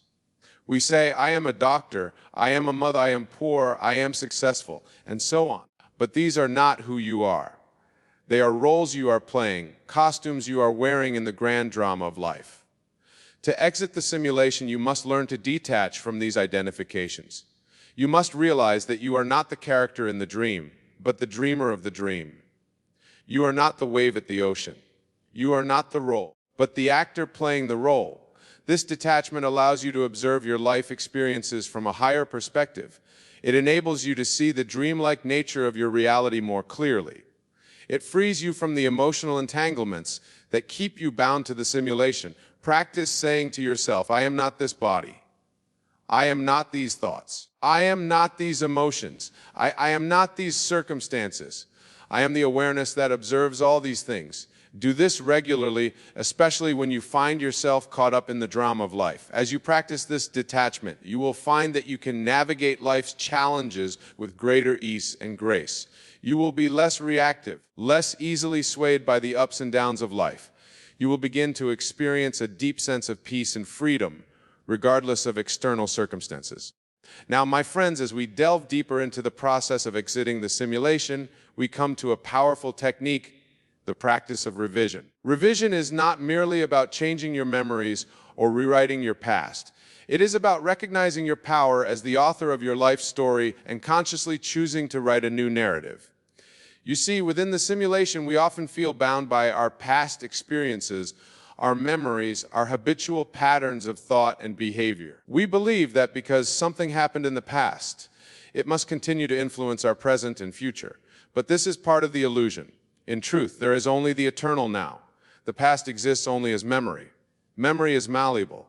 We say, I am a doctor, I am a mother, I am poor, I am successful, and so on. But these are not who you are. They are roles you are playing, costumes you are wearing in the grand drama of life. To exit the simulation, you must learn to detach from these identifications. You must realize that you are not the character in the dream, but the dreamer of the dream. You are not the wave at the ocean. You are not the role, but the actor playing the role. This detachment allows you to observe your life experiences from a higher perspective. It enables you to see the dreamlike nature of your reality more clearly. It frees you from the emotional entanglements that keep you bound to the simulation. Practice saying to yourself, I am not this body. I am not these thoughts. I am not these emotions. I am not these circumstances. I am the awareness that observes all these things. Do this regularly, especially when you find yourself caught up in the drama of life. As you practice this detachment, you will find that you can navigate life's challenges with greater ease and grace. You will be less reactive, less easily swayed by the ups and downs of life. You will begin to experience a deep sense of peace and freedom, regardless of external circumstances. Now, my friends, as we delve deeper into the process of exiting the simulation, we come to a powerful technique, the practice of revision. Revision is not merely about changing your memories or rewriting your past. It is about recognizing your power as the author of your life story and consciously choosing to write a new narrative. You see, within the simulation, we often feel bound by our past experiences, our memories, our habitual patterns of thought and behavior. We believe that because something happened in the past, it must continue to influence our present and future. But this is part of the illusion. In truth, there is only the eternal now. The past exists only as memory. Memory is malleable.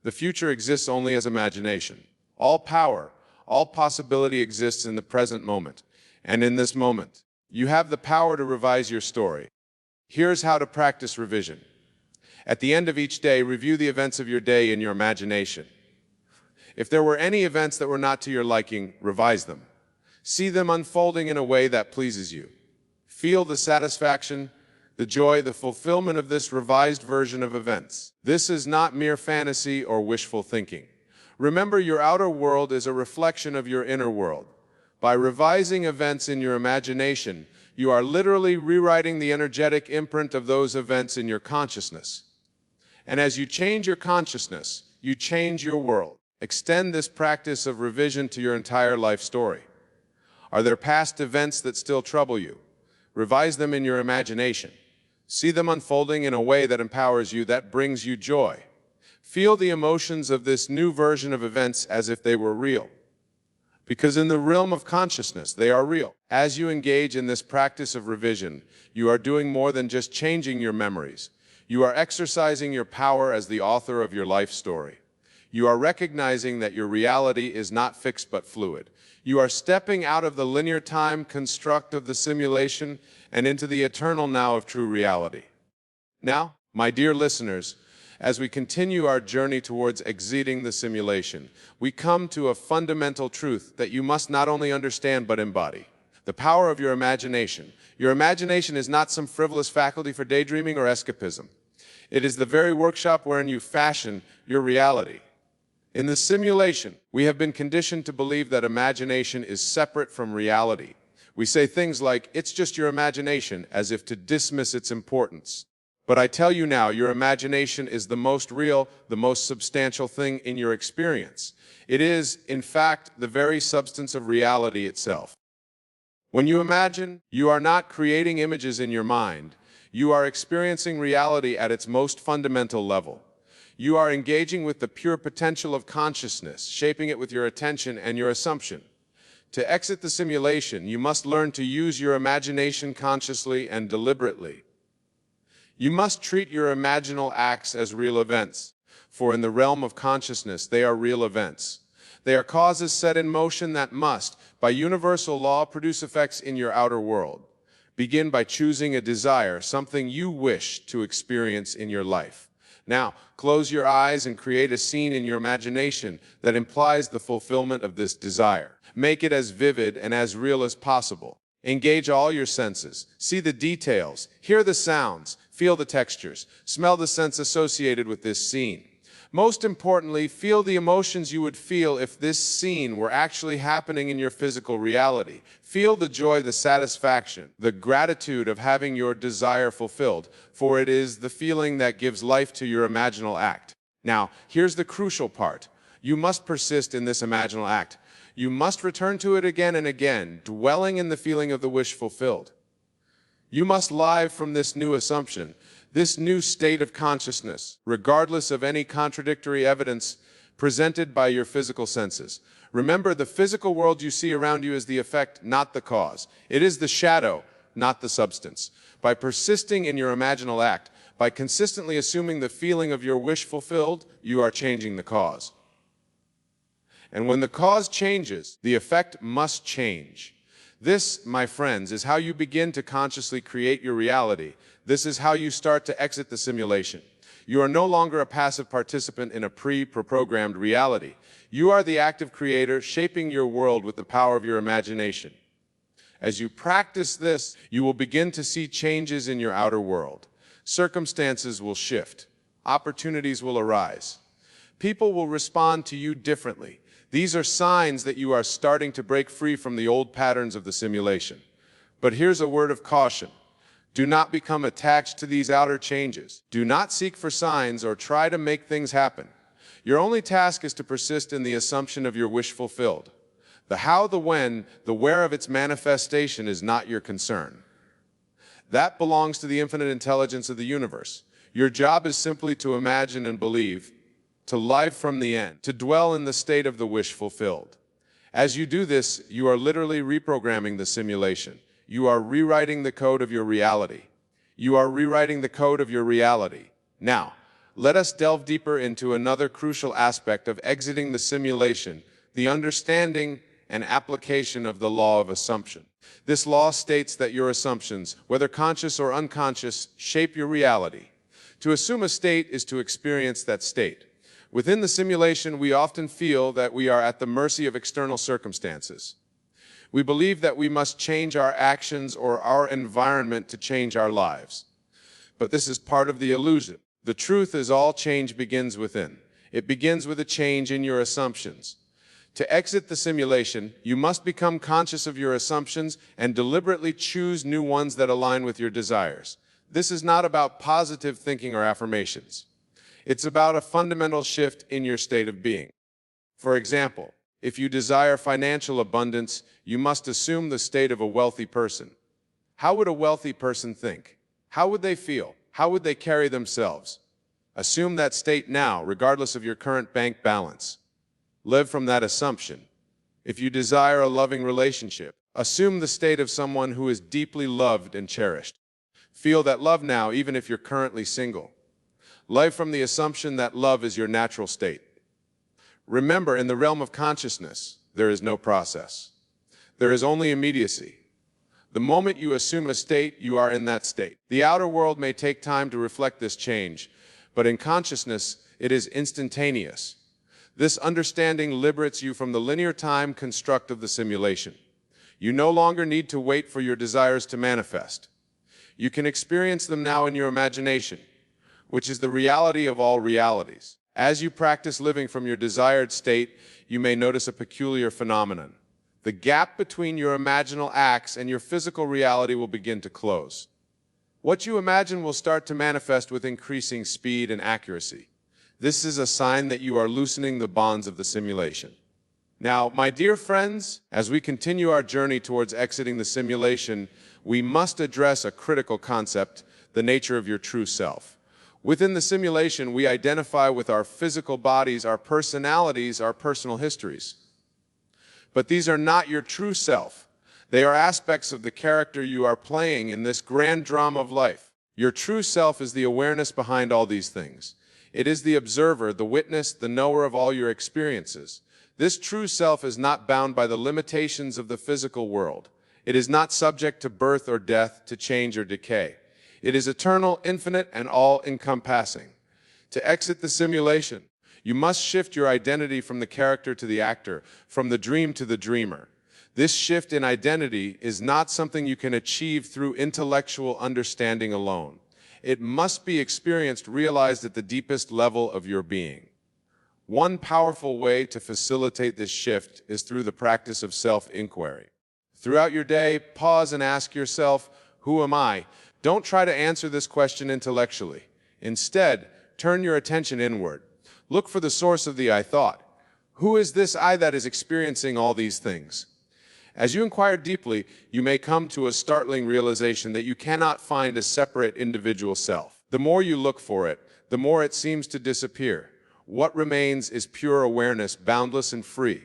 The future exists only as imagination. All power, all possibility exists in the present moment. And in this moment, you have the power to revise your story. Here's how to practice revision. At the end of each day, review the events of your day in your imagination. If there were any events that were not to your liking, revise them. See them unfolding in a way that pleases you. Feel the satisfaction, the joy, the fulfillment of this revised version of events. This is not mere fantasy or wishful thinking. Remember, your outer world is a reflection of your inner world. By revising events in your imagination, you are literally rewriting the energetic imprint of those events in your consciousness. And as you change your consciousness, you change your world. Extend this practice of revision to your entire life story. Are there past events that still trouble you? Revise them in your imagination. See them unfolding in a way that empowers you, that brings you joy. Feel the emotions of this new version of events as if they were real. Because in the realm of consciousness, they are real. As you engage in this practice of revision, you are doing more than just changing your memories. You are exercising your power as the author of your life story. You are recognizing that your reality is not fixed but fluid. You are stepping out of the linear time construct of the simulation and into the eternal now of true reality. Now, my dear listeners, as we continue our journey towards exiting the simulation, we come to a fundamental truth that you must not only understand but embody. The power of your imagination. Your imagination is not some frivolous faculty for daydreaming or escapism. It is the very workshop wherein you fashion your reality. In the simulation, we have been conditioned to believe that imagination is separate from reality. We say things like, "It's just your imagination," as if to dismiss its importance. But I tell you now, your imagination is the most real, the most substantial thing in your experience. It is, in fact, the very substance of reality itself. When you imagine, you are not creating images in your mind. You are experiencing reality at its most fundamental level. You are engaging with the pure potential of consciousness, shaping it with your attention and your assumption. To exit the simulation, you must learn to use your imagination consciously and deliberately. You must treat your imaginal acts as real events, for in the realm of consciousness, they are real events. They are causes set in motion that must, by universal law, produce effects in your outer world. Begin by choosing a desire, something you wish to experience in your life. Now, close your eyes and create a scene in your imagination that implies the fulfillment of this desire. Make it as vivid and as real as possible. Engage all your senses. See the details, hear the sounds, feel the textures, smell the scents associated with this scene. Most importantly, feel the emotions you would feel if this scene were actually happening in your physical reality. Feel the joy, the satisfaction, the gratitude of having your desire fulfilled, for it is the feeling that gives life to your imaginal act. Now, here's the crucial part. You must persist in this imaginal act. You must return to it again and again, dwelling in the feeling of the wish fulfilled. You must live from this new assumption, this new state of consciousness, regardless of any contradictory evidence presented by your physical senses. Remember, the physical world you see around you is the effect, not the cause. It is the shadow, not the substance. By persisting in your imaginal act, by consistently assuming the feeling of your wish fulfilled, you are changing the cause. And when the cause changes, the effect must change. This, my friends, is how you begin to consciously create your reality. This is how you start to exit the simulation. You are no longer a passive participant in a pre-programmed reality. You are the active creator, shaping your world with the power of your imagination. As you practice this, you will begin to see changes in your outer world. Circumstances will shift. Opportunities will arise. People will respond to you differently. These are signs that you are starting to break free from the old patterns of the simulation. But here's a word of caution. Do not become attached to these outer changes. Do not seek for signs or try to make things happen. Your only task is to persist in the assumption of your wish fulfilled. The how, the when, the where of its manifestation is not your concern. That belongs to the infinite intelligence of the universe. Your job is simply to imagine and believe, to live from the end, to dwell in the state of the wish fulfilled. As you do this, you are literally reprogramming the simulation. You are rewriting the code of your reality. You are rewriting the code of your reality. Now, let us delve deeper into another crucial aspect of exiting the simulation, the understanding and application of the law of assumption. This law states that your assumptions, whether conscious or unconscious, shape your reality. To assume a state is to experience that state. Within the simulation, we often feel that we are at the mercy of external circumstances. We believe that we must change our actions or our environment to change our lives. But this is part of the illusion. The truth is all change begins within. It begins with a change in your assumptions. To exit the simulation, you must become conscious of your assumptions and deliberately choose new ones that align with your desires. This is not about positive thinking or affirmations. It's about a fundamental shift in your state of being. For example, if you desire financial abundance, you must assume the state of a wealthy person. How would a wealthy person think? How would they feel? How would they carry themselves? Assume that state now, regardless of your current bank balance. Live from that assumption. If you desire a loving relationship, assume the state of someone who is deeply loved and cherished. Feel that love now, even if you're currently single. Live from the assumption that love is your natural state. Remember, in the realm of consciousness, there is no process. There is only immediacy. The moment you assume a state, you are in that state. The outer world may take time to reflect this change, but in consciousness, it is instantaneous. This understanding liberates you from the linear time construct of the simulation. You no longer need to wait for your desires to manifest. You can experience them now in your imagination, which is the reality of all realities. As you practice living from your desired state, you may notice a peculiar phenomenon. The gap between your imaginal acts and your physical reality will begin to close. What you imagine will start to manifest with increasing speed and accuracy. This is a sign that you are loosening the bonds of the simulation. Now, my dear friends, as we continue our journey towards exiting the simulation, we must address a critical concept, the nature of your true self. Within the simulation, we identify with our physical bodies, our personalities, our personal histories. But these are not your true self. They are aspects of the character you are playing in this grand drama of life. Your true self is the awareness behind all these things. It is the observer, the witness, the knower of all your experiences. This true self is not bound by the limitations of the physical world. It is not subject to birth or death, to change or decay. It is eternal, infinite, and all-encompassing. To exit the simulation, you must shift your identity from the character to the actor, from the dream to the dreamer. This shift in identity is not something you can achieve through intellectual understanding alone. It must be experienced, realized at the deepest level of your being. One powerful way to facilitate this shift is through the practice of self-inquiry. Throughout your day, pause and ask yourself, who am I? Don't try to answer this question intellectually. Instead, turn your attention inward. Look for the source of the I thought. Who is this I that is experiencing all these things? As you inquire deeply, you may come to a startling realization that you cannot find a separate individual self. The more you look for it, the more it seems to disappear. What remains is pure awareness, boundless and free.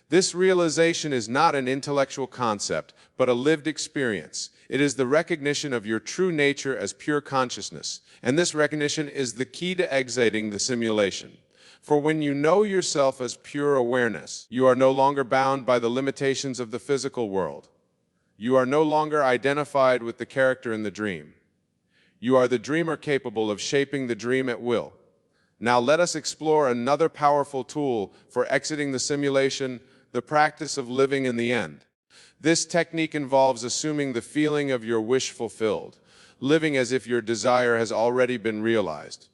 This realization is not an intellectual concept, but a lived experience. It is the recognition of your true nature as pure consciousness, and this recognition is the key to exiting the simulation. For when you know yourself as pure awareness, you are no longer bound by the limitations of the physical world. You are no longer identified with the character in the dream. You are the dreamer capable of shaping the dream at will. Now let us explore another powerful tool for exiting the simulation, the practice of living in the end. This technique involves assuming the feeling of your wish fulfilled, living as if your desire has already been realized.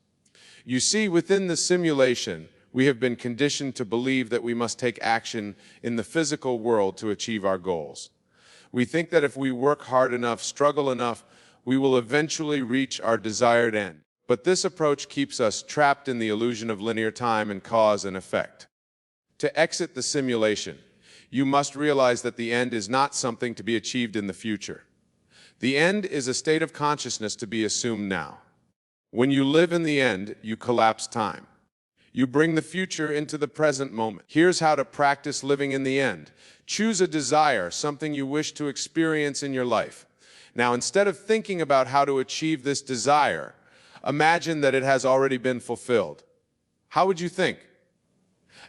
You see, within the simulation, we have been conditioned to believe that we must take action in the physical world to achieve our goals. We think that if we work hard enough, struggle enough, we will eventually reach our desired end. But this approach keeps us trapped in the illusion of linear time and cause and effect. To exit the simulation, you must realize that the end is not something to be achieved in the future. The end is a state of consciousness to be assumed now. When you live in the end, you collapse time. You bring the future into the present moment. Here's how to practice living in the end. Choose a desire, something you wish to experience in your life. Now, instead of thinking about how to achieve this desire, imagine that it has already been fulfilled. How would you think?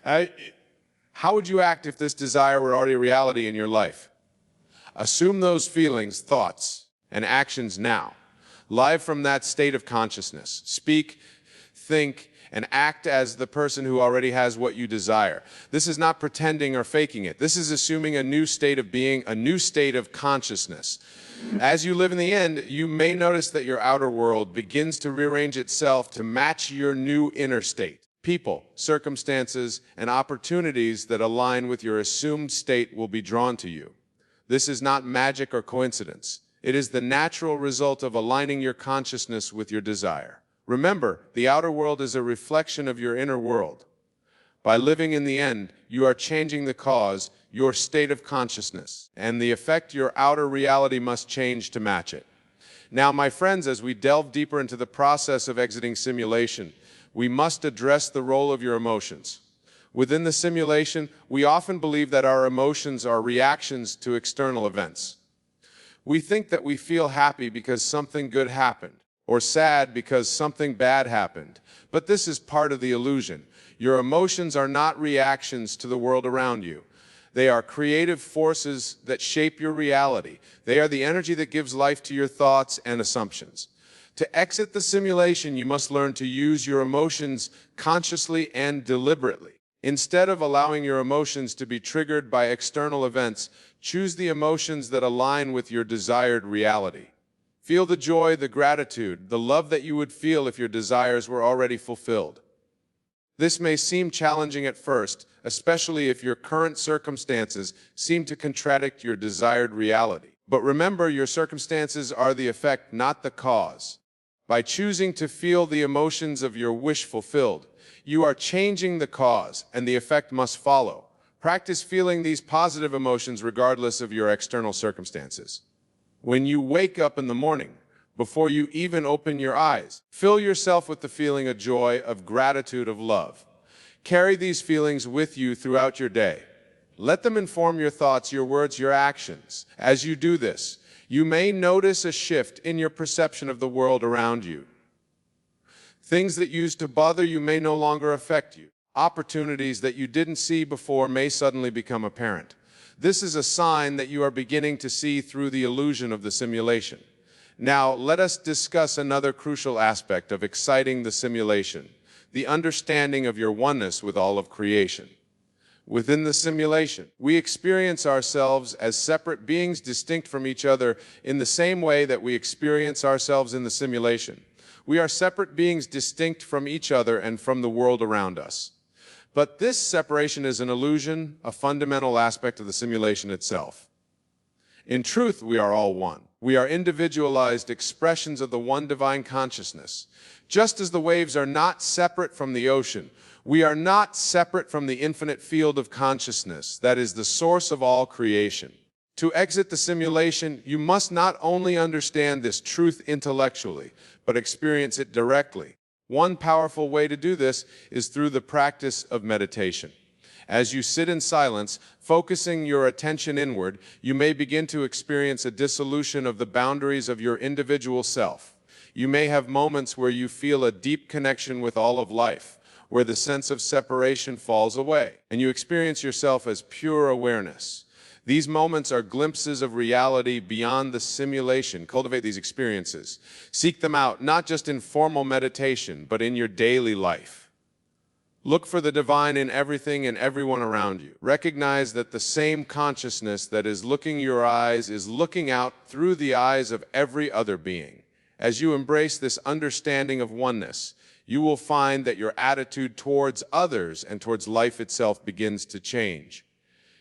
How would you act if this desire were already a reality in your life? Assume those feelings, thoughts, and actions now. Live from that state of consciousness. Speak, think, and act as the person who already has what you desire. This is not pretending or faking it. This is assuming a new state of being, a new state of consciousness. As you live in the end, you may notice that your outer world begins to rearrange itself to match your new inner state. People, circumstances, and opportunities that align with your assumed state will be drawn to you. This is not magic or coincidence. It is the natural result of aligning your consciousness with your desire. Remember, the outer world is a reflection of your inner world. By living in the end, you are changing the cause, your state of consciousness, and the effect your outer reality must change to match it. Now, my friends, as we delve deeper into the process of exiting simulation, we must address the role of your emotions. Within the simulation, we often believe that our emotions are reactions to external events. We think that we feel happy because something good happened, or sad because something bad happened. But this is part of the illusion. Your emotions are not reactions to the world around you. They are creative forces that shape your reality. They are the energy that gives life to your thoughts and assumptions. To exit the simulation, you must learn to use your emotions consciously and deliberately. Instead of allowing your emotions to be triggered by external events, choose the emotions that align with your desired reality. Feel the joy, the gratitude, the love that you would feel if your desires were already fulfilled. This may seem challenging at first, especially if your current circumstances seem to contradict your desired reality. But remember, your circumstances are the effect, not the cause. By choosing to feel the emotions of your wish fulfilled, you are changing the cause, and the effect must follow. Practice feeling these positive emotions regardless of your external circumstances. When you wake up in the morning, before you even open your eyes, fill yourself with the feeling of joy, of gratitude, of love. Carry these feelings with you throughout your day. Let them inform your thoughts, your words, your actions. As you do this, you may notice a shift in your perception of the world around you. Things that used to bother you may no longer affect you. Opportunities that you didn't see before may suddenly become apparent. This is a sign that you are beginning to see through the illusion of the simulation. Now, let us discuss another crucial aspect of exiting the simulation, the understanding of your oneness with all of creation. Within the simulation, we experience ourselves as separate beings distinct from each other in the same way that we experience ourselves in the simulation. We are separate beings distinct from each other and from the world around us. But this separation is an illusion, a fundamental aspect of the simulation itself. In truth, we are all one. We are individualized expressions of the one divine consciousness. Just as the waves are not separate from the ocean, we are not separate from the infinite field of consciousness that is the source of all creation. To exit the simulation, you must not only understand this truth intellectually, but experience it directly. One powerful way to do this is through the practice of meditation. As you sit in silence, focusing your attention inward, you may begin to experience a dissolution of the boundaries of your individual self. You may have moments where you feel a deep connection with all of life, where the sense of separation falls away, and you experience yourself as pure awareness. These moments are glimpses of reality beyond the simulation. Cultivate these experiences. Seek them out, not just in formal meditation, but in your daily life. Look for the divine in everything and everyone around you. Recognize that the same consciousness that is looking your eyes is looking out through the eyes of every other being. As you embrace this understanding of oneness, you will find that your attitude towards others and towards life itself begins to change.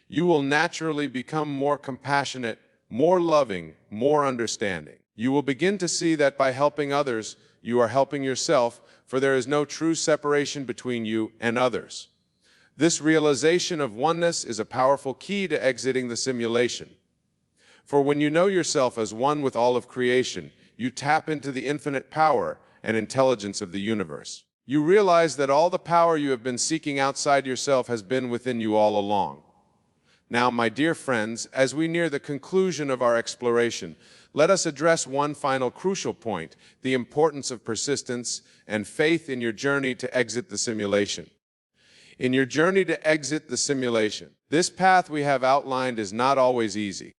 You will naturally become more compassionate, more loving, more understanding. You will begin to see that by helping others, you are helping yourself, for there is no true separation between you and others. This realization of oneness is a powerful key to exiting the simulation. For when you know yourself as one with all of creation, you tap into the infinite power and intelligence of the universe. You realize that all the power you have been seeking outside yourself has been within you all along. Now, my dear friends, as we near the conclusion of our exploration, let us address one final crucial point: the importance of persistence and faith in your journey to exit the simulation. In your journey to exit the simulation, this path we have outlined is not always easy.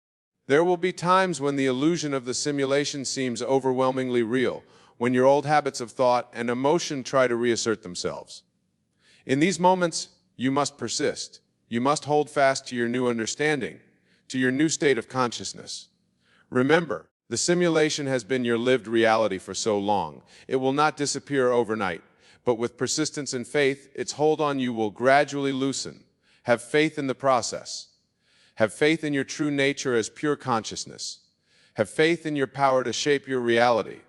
There will be times when the illusion of the simulation seems overwhelmingly real, when your old habits of thought and emotion try to reassert themselves. In these moments, you must persist. You must hold fast to your new understanding, to your new state of consciousness. Remember, the simulation has been your lived reality for so long. It will not disappear overnight, but with persistence and faith, its hold on you will gradually loosen. Have faith in the process. Have faith in your true nature as pure consciousness. Have faith in your power to shape your reality.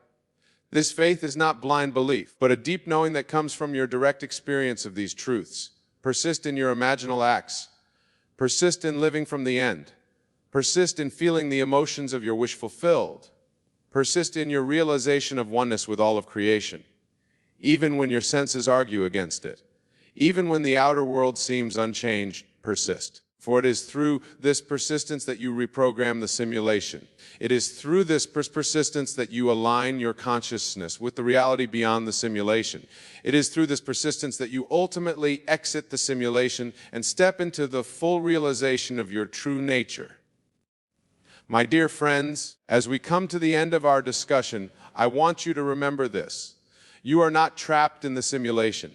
This faith is not blind belief, but a deep knowing that comes from your direct experience of these truths. Persist in your imaginal acts. Persist in living from the end. Persist in feeling the emotions of your wish fulfilled. Persist in your realization of oneness with all of creation, even when your senses argue against it. Even when the outer world seems unchanged, persist. For it is through this persistence that you reprogram the simulation. It is through this persistence that you align your consciousness with the reality beyond the simulation. It is through this persistence that you ultimately exit the simulation and step into the full realization of your true nature. My dear friends, as we come to the end of our discussion, I want you to remember this. You are not trapped in the simulation.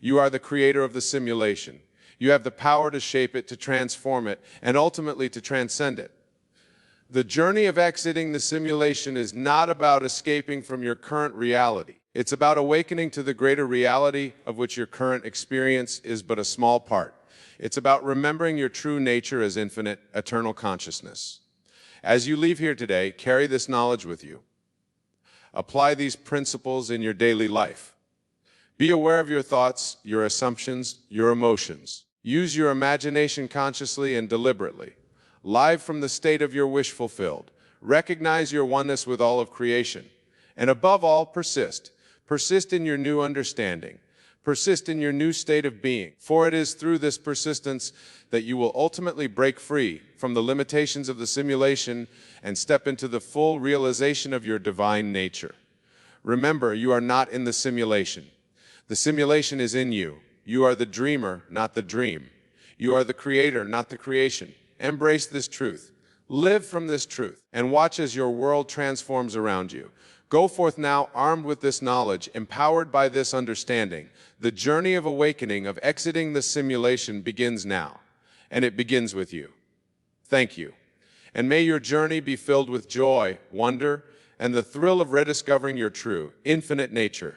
You are the creator of the simulation. You have the power to shape it, to transform it, and ultimately to transcend it. The journey of exiting the simulation is not about escaping from your current reality. It's about awakening to the greater reality of which your current experience is but a small part. It's about remembering your true nature as infinite, eternal consciousness. As you leave here today, carry this knowledge with you. Apply these principles in your daily life. Be aware of your thoughts, your assumptions, your emotions. Use your imagination consciously and deliberately. Live from the state of your wish fulfilled. Recognize your oneness with all of creation. And above all, persist. Persist in your new understanding. Persist in your new state of being. For it is through this persistence that you will ultimately break free from the limitations of the simulation and step into the full realization of your divine nature. Remember, you are not in the simulation. The simulation is in you. You are the dreamer, not the dream. You are the creator, not the creation. Embrace this truth. Live from this truth, and watch as your world transforms around you. Go forth now, armed with this knowledge, empowered by this understanding. The journey of awakening, of exiting the simulation, begins now, and it begins with you. Thank you. And may your journey be filled with joy, wonder, and the thrill of rediscovering your true, infinite nature.